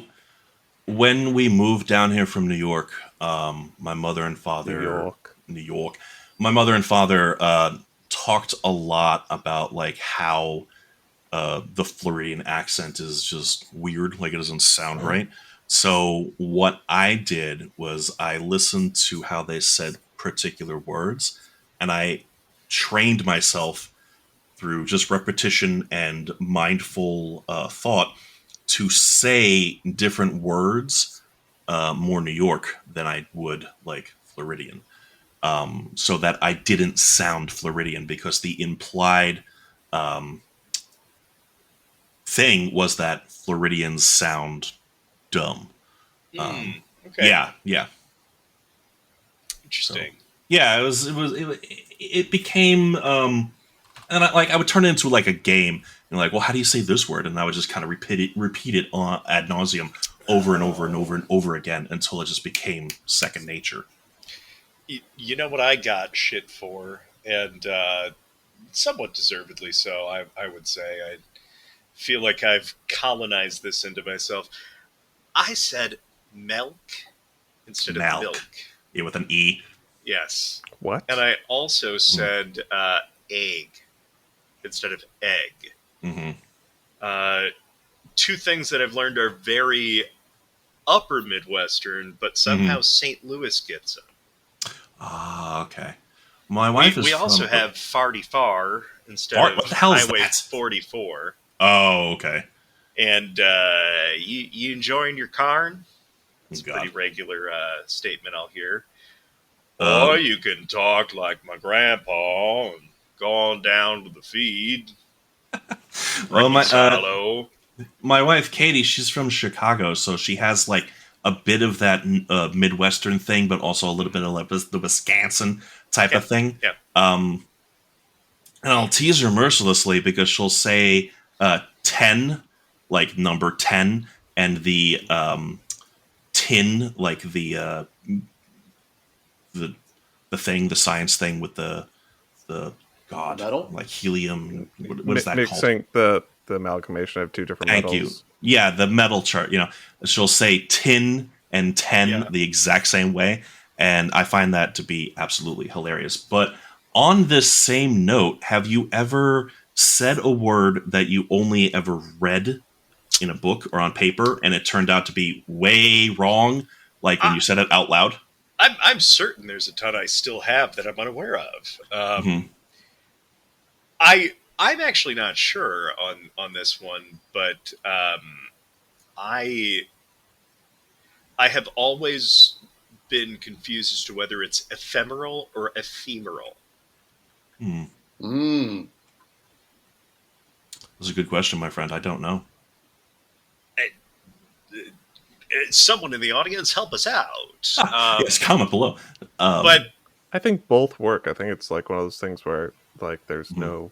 when we moved down here from New York, my mother and father, New York, my mother and father talked a lot about like how the Floridian accent is just weird, like it doesn't sound right. So what I did was I listened to how they said particular words, and I trained myself through just repetition and mindful thought to say different words more New York than I would like Floridian, so that I didn't sound Floridian, because the implied thing was that Floridians sound dumb. Okay. Yeah. Interesting. So, yeah, it became and I would turn it into like a game, and like, well, how do you say this word? And I would just kind of repeat it on ad nauseum over and over and over and over again until it just became second nature. You know what I got shit for, and somewhat deservedly so, I would say. I feel like I've colonized this into myself. I said milk instead of milk. Yeah, with an E. Yes. What? And I also said egg instead of egg. Mm-hmm. Two things that I've learned are very upper Midwestern, but somehow St. Louis gets them. Ah, okay. My wife is We from also have Farty Far instead Fart? of What the hell is Highway that? 44. Oh, okay. And you enjoying your carn? It's a pretty God. regular statement I'll hear. Or you can talk like my grandpa and go on down to the feed. Well, Silo. my wife Katie, she's from Chicago, so she has like a bit of that Midwestern thing, but also a little bit of like the Wisconsin type of thing. Yeah. And I'll tease her mercilessly because she'll say 10, like number 10, and the tin, like the thing, the science thing with the God, Metal? like helium. What is that called? Mixing the amalgamation of two different Thank metals. you. Yeah, the metal chart. She'll say tin and 10 the exact same way, and I find that to be absolutely hilarious. But on this same note, have you ever said a word that you only ever read in a book or on paper, and it turned out to be way wrong, like when you said it out loud? I'm certain there's a ton I still have that I'm unaware of. I'm actually not sure on this one, but I have always been confused as to whether it's ephemeral or ephemeral. That's a good question, my friend. I don't know. Someone in the audience, help us out. Yes, comment below. But I think both work. I think it's like one of those things where like there's no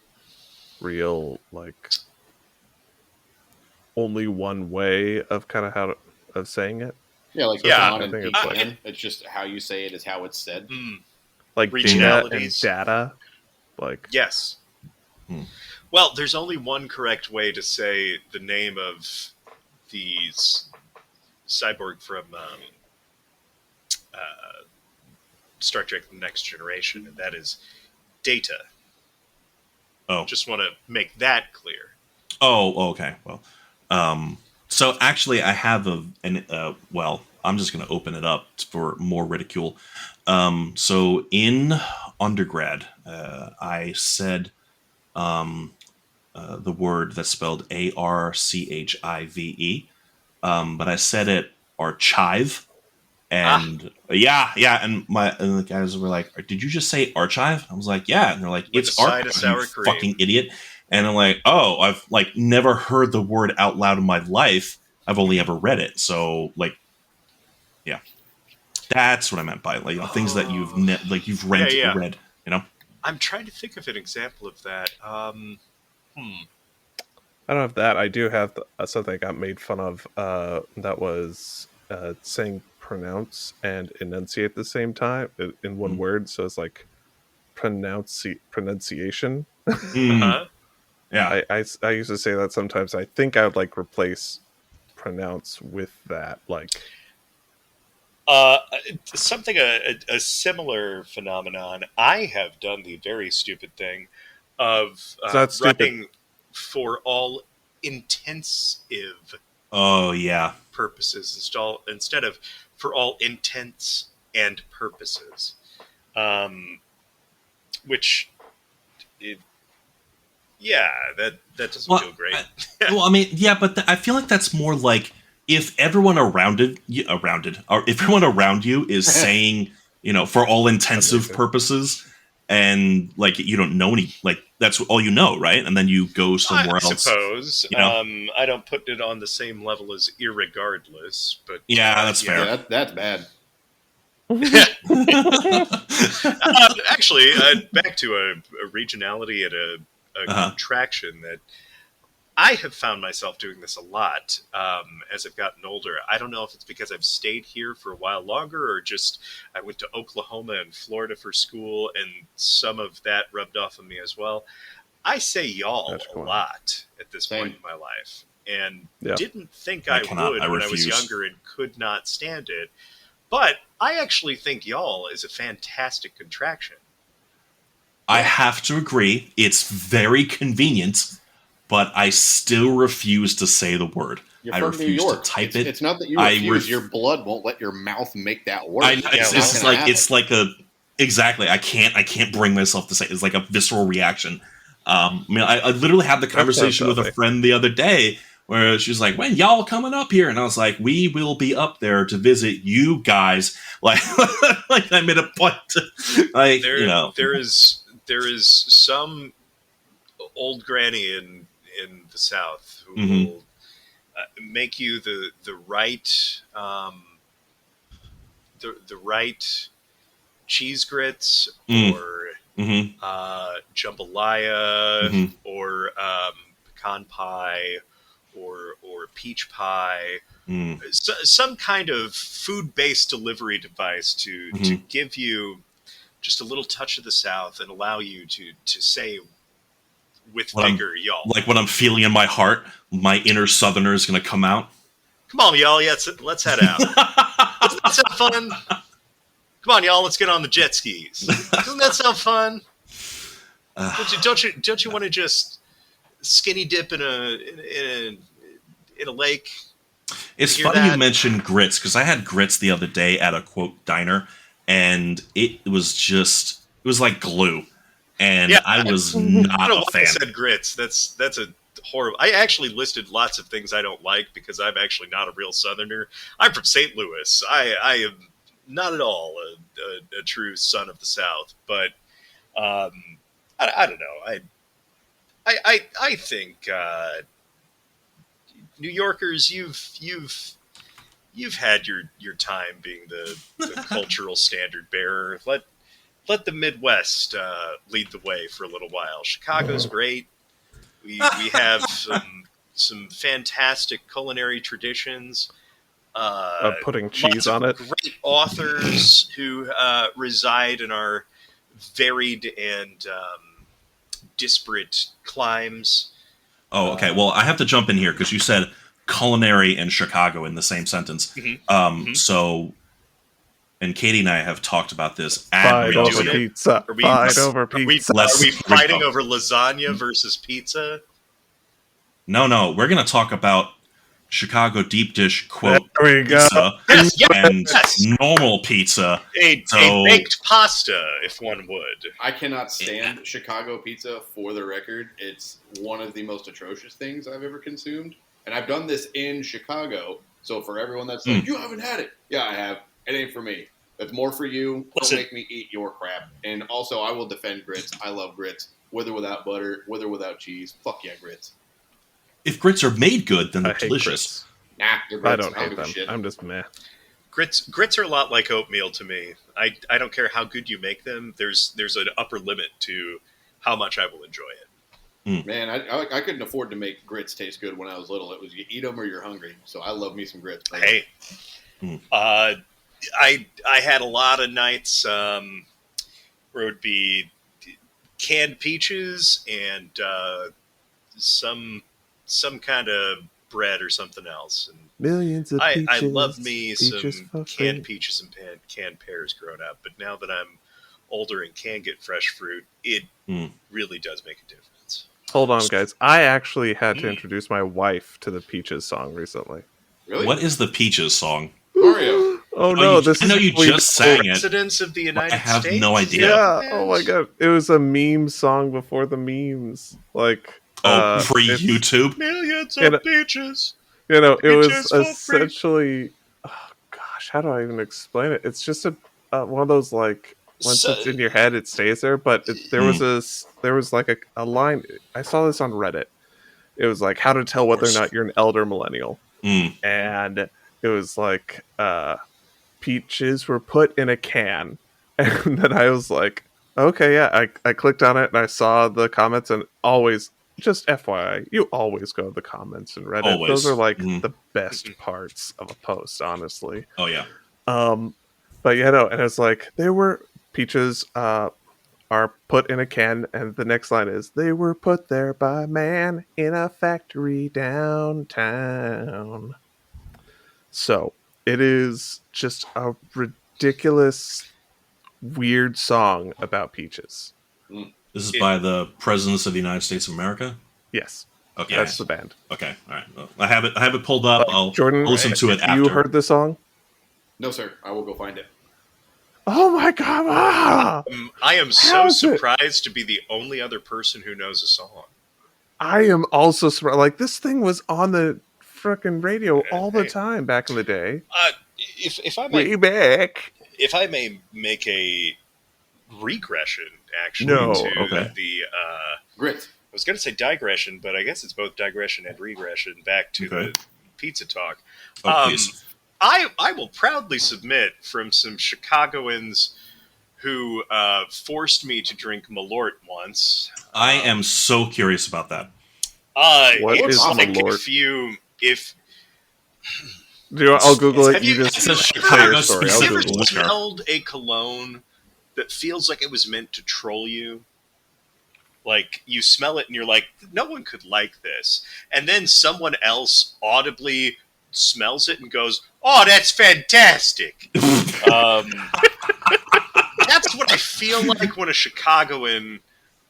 real like only one way of kind of of saying it. Yeah, like Yeah, on I and think PTN. it's like, It's just how you say it is how it's said. like data and data. Like yes. Well, there's only one correct way to say the name of these cyborg from Star Trek: The Next Generation, and that is Data. Oh, just want to make that clear. Oh, okay. Well, so actually, I have well, I'm just going to open it up for more ridicule. So in undergrad, I said the word that's spelled Archive, but I said it archive. And and the guys were like, "Did you just say archive?" I was like, "Yeah," and they're like, With "It's a side archive, of sour you cream. fucking idiot." And I'm like, "Oh, I've like never heard the word out loud in my life. I've only ever read it." So like, yeah, that's what I meant by like things that you've you've read. You know, I'm trying to think of an example of that. I don't have that. I do have something I got made fun of. That was saying pronounce and enunciate at the same time in one word. So it's like pronunciation. yeah. I used to say that sometimes. I think I would like replace pronounce with that. Like something a similar phenomenon. I have done the very stupid thing of writing for all intensive purposes instead of for all intents and purposes, which that doesn't feel great. I mean, yeah, but I feel like that's more like if everyone or if everyone around you is saying, for all intensive purposes, and like you don't know any, like that's all you know, right? And then you go somewhere else. I suppose. I don't put it on the same level as irregardless, but that's fair. Yeah, that's bad. Actually, back to a regionality and a contraction that I have found myself doing this a lot as I've gotten older. I don't know if it's because I've stayed here for a while longer or just I went to Oklahoma and Florida for school and some of that rubbed off on me as well. I say y'all a lot at this point in my life and didn't think I would when I was younger and could not stand it. But I actually think y'all is a fantastic contraction. I have to agree. It's very convenient. but I still refuse to say the word. You're I from New refuse York. to type It's not that you I refuse. Your blood won't let your mouth make that word. it's like a exactly. I can't bring myself to say it. It's like a visceral reaction. I mean, I literally had the conversation with a friend the other day where she was like, "When y'all coming up here?" And I was like, "We will be up there to visit you guys." Like, like I made a point to, like, there is some old granny in the South who will make you the right the right cheese grits or jambalaya or pecan pie or peach pie. Some kind of food-based delivery device to give you just a little touch of the South and allow you to say with vigor, y'all. Like what I'm feeling in my heart, my inner Southerner is going to come out. Come on, y'all. Yeah, let's head out. Let's have fun. Come on, y'all. Let's get on the jet skis. Doesn't that sound fun? Don't you want to just skinny dip in a lake? It's funny you mentioned grits because I had grits the other day at a quote diner, and it was like glue, and yeah, I was not a fan. I said grits. That's a horrible. I actually listed lots of things I don't like because I'm actually not a real Southerner. I'm from St. Louis. I am not at all a true son of the South, but I don't know. I think New Yorkers, you've had your time being the cultural standard bearer. Let the Midwest lead the way for a little while. Chicago's great. We have some fantastic culinary traditions. Putting cheese on it. Great authors who reside in our varied and disparate climes. Oh, okay. Well, I have to jump in here because you said culinary and Chicago in the same sentence. So, and Katie and I have talked about this. Fight over pizza. Are we fighting over lasagna versus pizza? No. We're going to talk about Chicago deep dish, quote, there we pizza go. and normal pizza. A baked pasta, if one would. I cannot stand Chicago pizza, for the record. It's one of the most atrocious things I've ever consumed. And I've done this in Chicago. So for everyone that's like, you haven't had it. Yeah, I have. It ain't for me. That's more for you. Don't make me eat your crap. And also, I will defend grits. I love grits. With or without butter, with or without cheese. Fuck yeah, grits. If grits are made good, then they're delicious. Nah, they're grits. I don't hate them. I'm just meh. Grits are a lot like oatmeal to me. I don't care how good you make them. There's an upper limit to how much I will enjoy it. Man, I couldn't afford to make grits taste good when I was little. It was you eat them or you're hungry. So I love me some grits. Hey, I had a lot of nights where it would be canned peaches and some kind of bread or something else. And millions of peaches. I love me some canned peaches and canned pears growing up, but now that I'm older and can get fresh fruit, it really does make a difference. Hold on, guys. I actually had to introduce my wife to the Peaches song recently. Really? What is the Peaches song? Mario. Oh no! I know you just sang it. Presidents of the United States. I have no idea. Yeah. Oh my god! It was a meme song before the memes. Like pre-YouTube. Millions of peaches. You know, it was essentially. Oh gosh, how do I even explain it? It's just one of those like once it's in your head, it stays there. But there was like a line. I saw this on Reddit. It was like how to tell whether or not you're an elder millennial, and it was like peaches were put in a can, and then I was like, okay, yeah. I clicked on it and I saw the comments, and always. Just FYI, you always go to the comments and Reddit. Always. Those are like the best parts of a post, honestly. Oh yeah. But yeah, no, and it's like peaches are put in a can, and the next line is they were put there by man in a factory downtown. So it is just a ridiculous, weird song about peaches. This is by the Presidents of the United States of America? Yes. Okay. That's the band. Okay. All right. Well, I have it pulled up. Jordan, I'll listen to it after. You heard the song? No, sir. I will go find it. Oh my god! I am so surprised to be the only other person who knows a song. I am also surprised. Like, this thing was on the freaking radio all the time back in the day. If I may, Way back. If I may make a regression, actually, to the Grit. I was going to say digression, but I guess it's both digression and regression back to the pizza talk. Please. I will proudly submit from some Chicagoans who forced me to drink Malort once. I am so curious about that. What is Malort? I'll Google it. Have you ever Google smelled a cologne that feels like it was meant to troll you? Like, you smell it and you're like, no one could like this. And then someone else audibly smells it and goes, oh, that's fantastic. That's what I feel like when a Chicagoan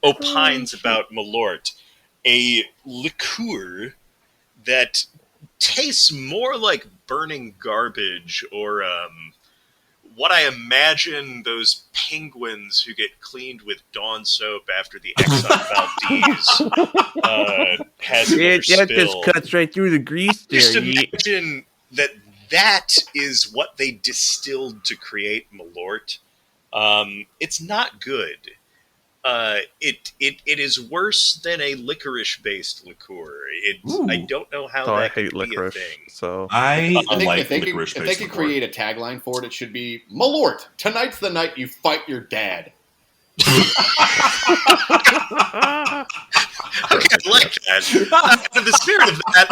opines about Malort. A liqueur that tastes more like burning garbage or what I imagine those penguins who get cleaned with Dawn soap after the Exxon Valdez has in their spill. Just cuts right through the grease there. Just imagine that is what they distilled to create Malort. It's not good. It is worse than a licorice-based liqueur. I don't know how that I hate could licorice, be a thing. So I like if they licorice-based If they could create a tagline for it, it should be Malort. Tonight's the night you fight your dad. Okay, I like that. In the spirit of that,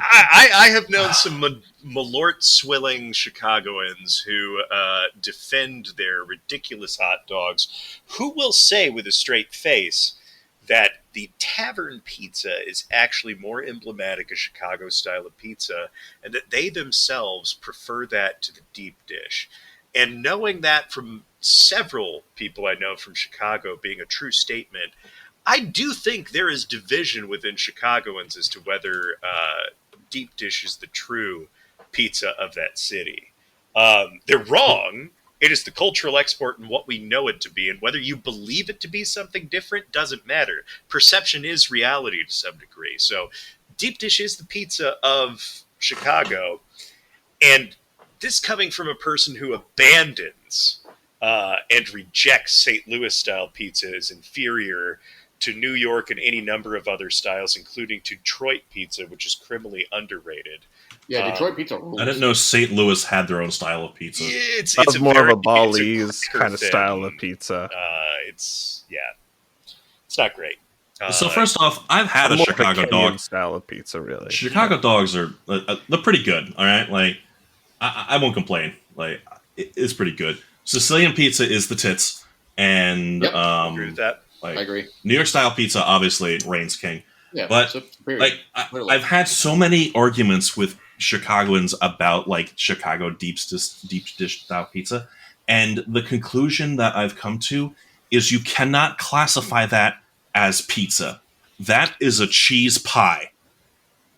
I have known some Malort-swilling Chicagoans who defend their ridiculous hot dogs, who will say with a straight face that the tavern pizza is actually more emblematic of Chicago style of pizza, and that they themselves prefer that to the deep dish. And knowing that from several people I know from Chicago being a true statement, I do think there is division within Chicagoans as to whether deep dish is the true pizza of that city. They're wrong. It is the cultural export and what we know it to be, and whether you believe it to be something different doesn't matter. Perception is reality to some degree. So deep dish is the pizza of Chicago, and this coming from a person who abandons and rejects St. Louis style pizza as inferior to New York and any number of other styles, including to Detroit pizza, which is criminally underrated. Yeah, Detroit pizza rules. I didn't know St. Louis had their own style of pizza. It's more of a Bali's kind of style of pizza. It's not great. So first off, I've had a Chicago dog style of pizza. Really, Chicago dogs are they're pretty good. All right, like I won't complain. Like it's pretty good. Sicilian pizza is the tits, and I agree with that. Like, I agree. New York style pizza obviously reigns king. Yeah, but like I've had so many arguments with Chicagoans about like Chicago deep dish style pizza, and the conclusion that I've come to is you cannot classify that as pizza. That is a cheese pie.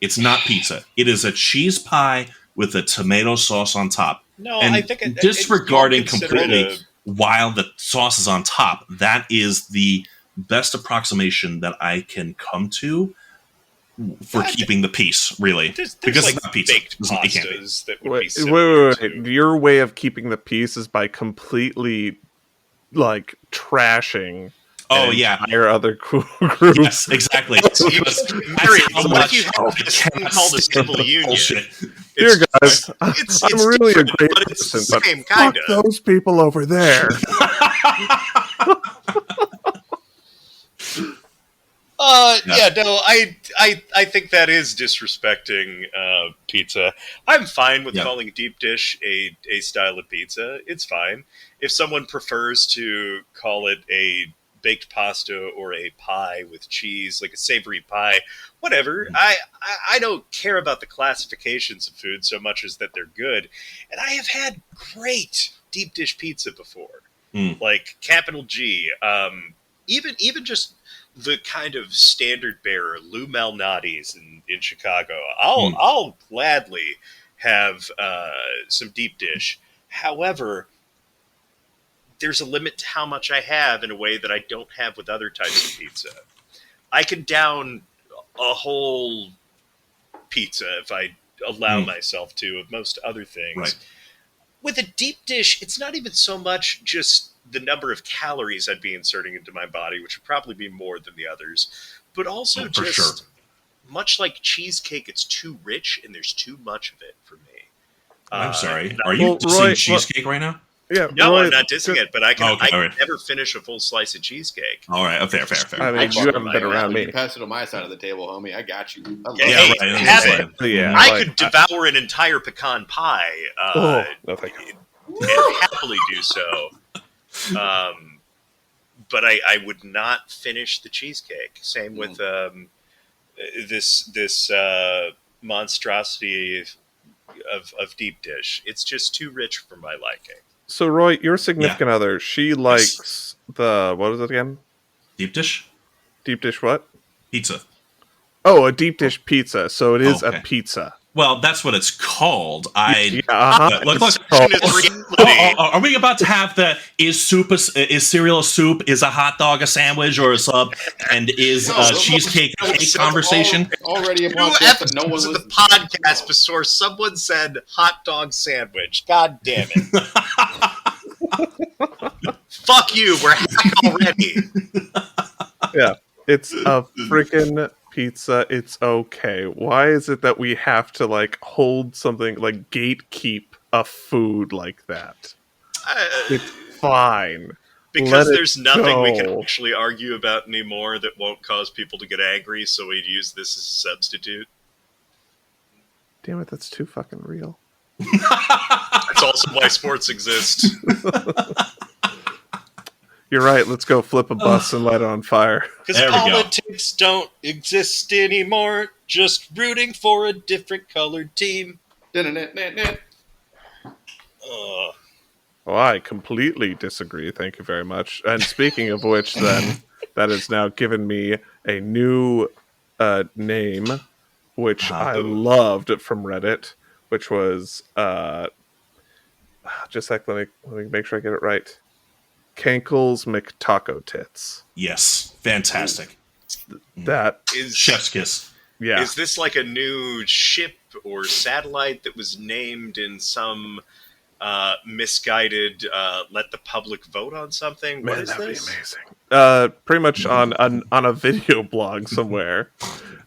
It's not pizza. It is a cheese pie with a tomato sauce on top. No, and I think disregarding completely while the sauce is on top, that is the best approximation that I can come to for keeping the peace, really. There's because like it's not pizza. Baked pastas that would be wait. to... Your way of keeping the peace is by completely like trashing. Oh yeah, your other groups. Yes, exactly. Mary, what if you have this thing called a civil union? Here, guys, I'm really a great but person, it's the same but kind fuck those people over there. I think that is disrespecting pizza. I'm fine with calling deep dish a style of pizza. It's fine. If someone prefers to call it a baked pasta or a pie with cheese, like a savory pie, whatever. I don't care about the classifications of food so much as that they're good. And I have had great deep dish pizza before, like capital G. Even just the kind of standard bearer, Lou Malnati's in Chicago. Mm. I'll gladly have some deep dish. However, there's a limit to how much I have in a way that I don't have with other types of pizza. I can down a whole pizza if I allow myself to of most other things. Right. With a deep dish, it's not even so much just the number of calories I'd be inserting into my body, which would probably be more than the others, but also just much like cheesecake, it's too rich and there's too much of it for me. I'm sorry. Are you dissing cheesecake right now? Yeah. No, Roy, I'm not dissing it, but I can right. never finish a full slice of cheesecake. All right. Fair. I mean, you haven't been around me. You pass it on my side of the table, homie. I got you. Right. I could devour an entire pecan pie. No, thank you. And happily do so. But I would not finish the cheesecake. Same with this monstrosity of deep dish. It's just too rich for my liking. So, Roy, your significant other, she likes the, what is it again? Deep dish? Deep dish what? Pizza. Oh, a deep dish pizza. So it is a pizza. Well, that's what it's called. Look. Are we about to have the is cereal a soup? Is a hot dog a sandwich or a sub? And is cheesecake a cake conversation? Already a podcast. No one the podcast before someone said hot dog sandwich. God damn it! Fuck you. We're hacked already. Yeah, it's a freaking pizza. It's okay. Why is it that we have to like hold something like gatekeep a food like that? It's fine because there's nothing we can actually argue about anymore that won't cause people to get angry, so we'd use this as a substitute. Damn it, that's too fucking real. That's also why sports exist. You're right. Let's go flip a bus and light it on fire. Because politics don't exist anymore. Just rooting for a different colored team. Oh, I completely disagree. Thank you very much. And speaking of which, then, that has now given me a new name, which I loved from Reddit, which was just like let me make sure I get it right. Kankle's McTaco Tits. Yes, fantastic. That is chef's kiss. Yeah. Is this like a new ship or satellite that was named in some misguided let the public vote on something? What is this? That'd be amazing. Pretty much on a video blog somewhere.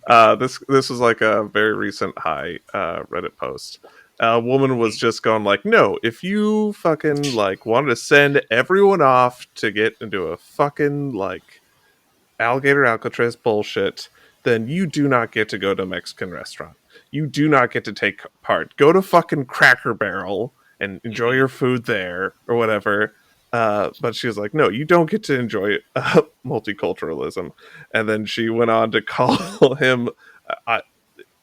This was like a very recent high Reddit post. A woman was just going like, no, if you fucking like wanted to send everyone off to get into a fucking like alligator Alcatraz bullshit, then you do not get to go to a Mexican restaurant. You do not get to take part. Go to fucking Cracker Barrel and enjoy your food there or whatever. But she was like, no, you don't get to enjoy multiculturalism. And then she went on to call him.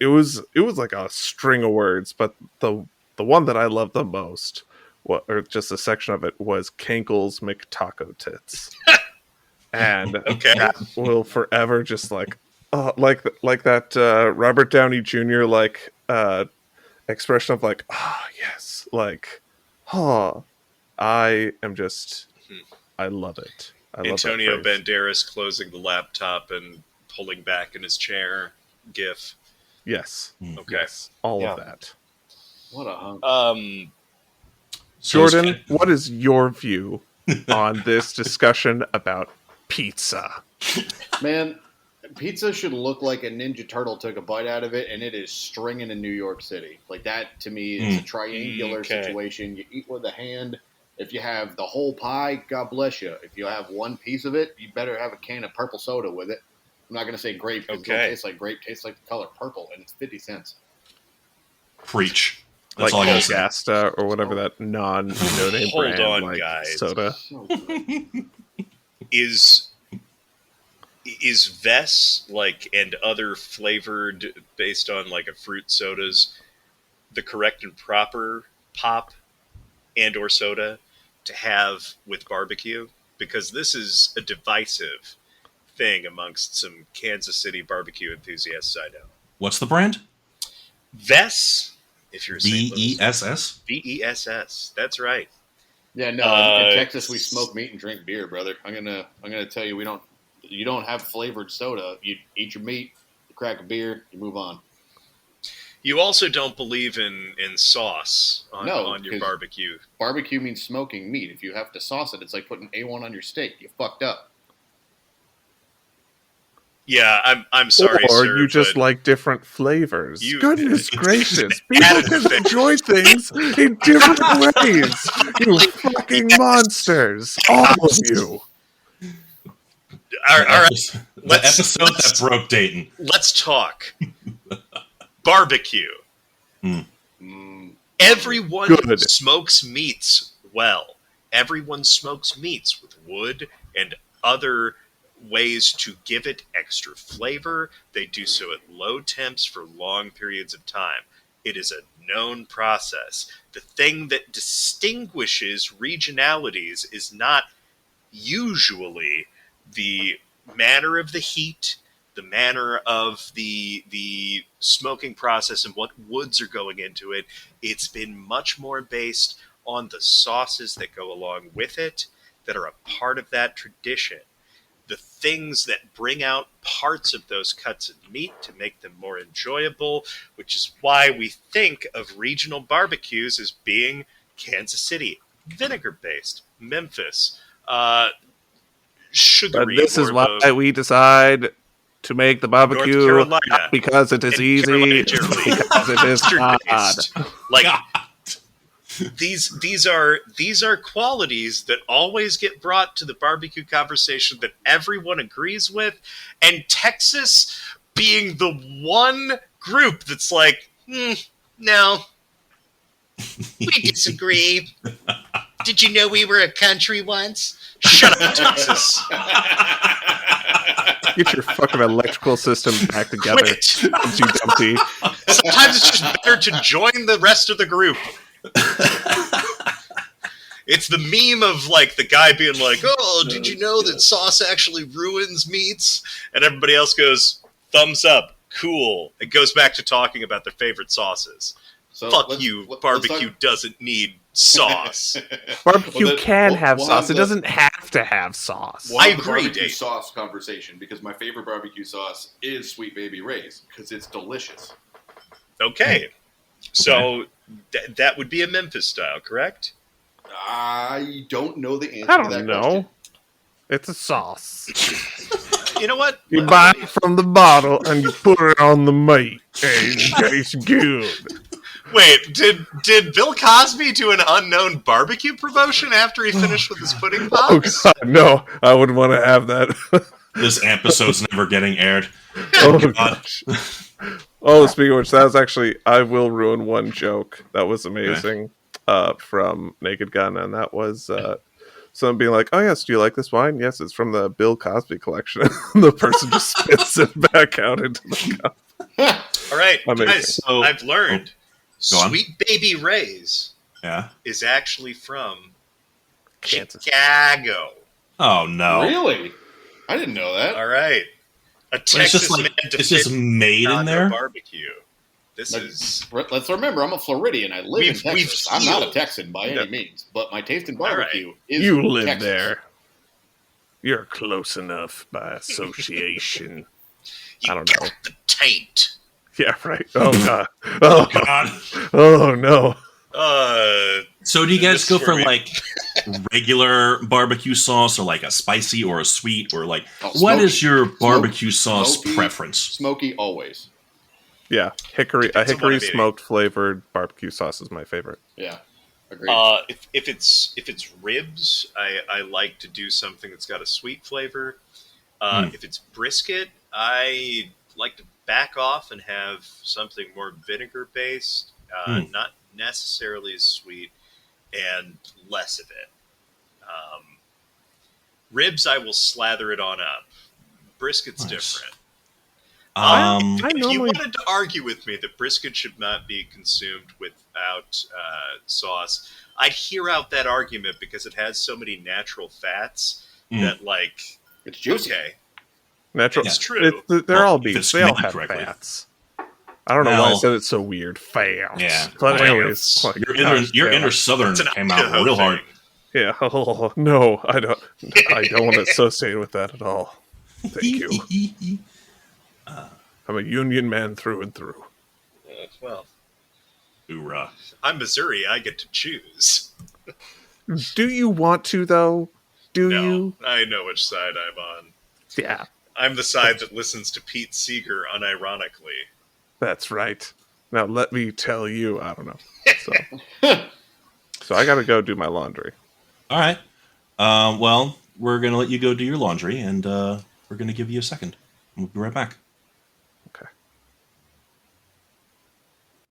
It was like a string of words, but the one that I loved the most, or just a section of it, was Kankle's McTaco Tits, and that will forever just like that Robert Downey Jr. like expression of like, yes, like, I am just, I love it. Antonio Banderas closing the laptop and pulling back in his chair. GIF. Yes. Okay. Yes. All of that. What a hunk. Jordan, what is your view on this discussion about pizza? Man, pizza should look like a Ninja Turtle took a bite out of it and it is stringing in New York City. Like that, to me, is a triangular situation. You eat with a hand. If you have the whole pie, God bless you. If you have one piece of it, you better have a can of purple soda with it. I'm not going to say grape because it tastes like grape. It tastes like the color purple, and it's 50 cents. Preach. That's like Gasta or whatever that no-name brand like guys. Soda. So Is Vess like and other flavored based on like a fruit sodas the correct and proper pop and or soda to have with barbecue? Because this is a divisive thing amongst some Kansas City barbecue enthusiasts I know. What's the brand? Vess, if you're a St. Louis. VESS? VESS. That's right. Yeah, no. In Texas, we smoke meat and drink beer, brother. I'm gonna tell you, you don't have flavored soda. You eat your meat, you crack a beer, you move on. You also don't believe in sauce on your barbecue. Barbecue means smoking meat. If you have to sauce it, it's like putting A1 on your steak. You fucked up. Yeah, I'm sorry, or sir. You just like different flavors. Goodness gracious. People Additive can enjoy things in different ways. You fucking monsters. All of you. All right. The episode that broke Dayton. Let's talk. Barbecue. Everyone smokes meats well. Everyone smokes meats with wood and other ways to give it extra flavor. They do so at low temps for long periods of time. It is a known process. The thing that distinguishes regionalities is not usually the manner of the heat, the manner of the smoking process and what woods are going into it. It's been much more based on the sauces that go along with it that are a part of that tradition. The things that bring out parts of those cuts of meat to make them more enjoyable, which is why we think of regional barbecues as being Kansas City, vinegar-based, Memphis, sugary. But this is why we decide to make the barbecue North Carolina, not because it is easy, because it is hard. Like these are qualities that always get brought to the barbecue conversation that everyone agrees with, and Texas being the one group that's like, no, we disagree. Did you know we were a country once? Shut up, Texas. Get your fucking electrical system back together. Humpty Dumpty. Sometimes it's just better to join the rest of the group. It's the meme of like the guy being like, "Oh, did you know that sauce actually ruins meats?" And everybody else goes, "Thumbs up, cool." It goes back to talking about their favorite sauces. So fuck you, barbecue doesn't need sauce. Barbecue can have sauce. It doesn't have to have sauce. I agree. agree, Barbecue Dave. sauce conversation, because my favorite barbecue sauce is Sweet Baby Ray's because it's delicious. Okay, so that would be a Memphis style, correct? I don't know the answer I to don't that know. question. It's a sauce. You know what? You buy it from the bottle and you put it on the meat, and it tastes good. Wait, did Bill Cosby do an unknown barbecue promotion after he finished with his pudding Oh pops? God, no! I wouldn't want to have that. This episode's never getting aired. Oh God. gosh. Oh, speaking of which, that was actually, I will ruin one joke that was amazing from Naked Gun, and that was someone being like, "Oh yes, do you like this wine? Yes, it's from the Bill Cosby collection." And the person just spits it back out into the cup. All right, Amazing. guys, I've learned Go on. Sweet Baby Ray's Yeah. is actually from Kansas. Chicago. Oh no. Really? I didn't know that. All right, a But it's Texas just like man it's just made in Chicago there. barbecue. This is Let's remember, I'm a Floridian. I live in We've Texas. I'm not a healed. Texan by any means, but my taste in All right. barbecue is You live Texas. there. You're close enough by association. you I don't know. got the taint. Yeah, right. Oh God. Oh, God. oh no. So do you guys This go for for me. like regular barbecue sauce, or like a spicy or a sweet, or like Oh, what smoky. is your barbecue sauce Smoky. preference? Smoky always. Yeah, hickory Depends on what hickory it is. smoked flavored barbecue sauce is my favorite. Yeah. Agreed. If it's ribs, I like to do something that's got a sweet flavor. If it's brisket, I like to back off and have something more vinegar based, not necessarily as sweet, and less of it. Ribs, I will slather it on up. Brisket's Nice. different. I If you normally- wanted to argue with me that brisket should not be consumed without sauce, I'd hear out that argument because it has so many natural fats that, like, it's juicy. okay, Natural. It's true. They're Well, all if beets. it's They all made have correctly. fats. I don't know why I Well, said it's so weird. Fats. Yeah. But Well, anyways, like, gosh, your damn inner it. Southern It's an came out Idaho real hard. thing. Yeah. Oh, no, I don't. I don't want to associate with that at all. Thank you. I'm a Union man through and through. Well, Hoorah. I'm Missouri. I get to choose. Do you want to though? Do No, you? I know which side I'm on. Yeah, I'm the side that listens to Pete Seeger unironically. that's right. Now let me tell you. I don't know. So I got to go do my laundry. All right. Well, we're going to let you go do your laundry, and we're going to give you a second. We'll be right back.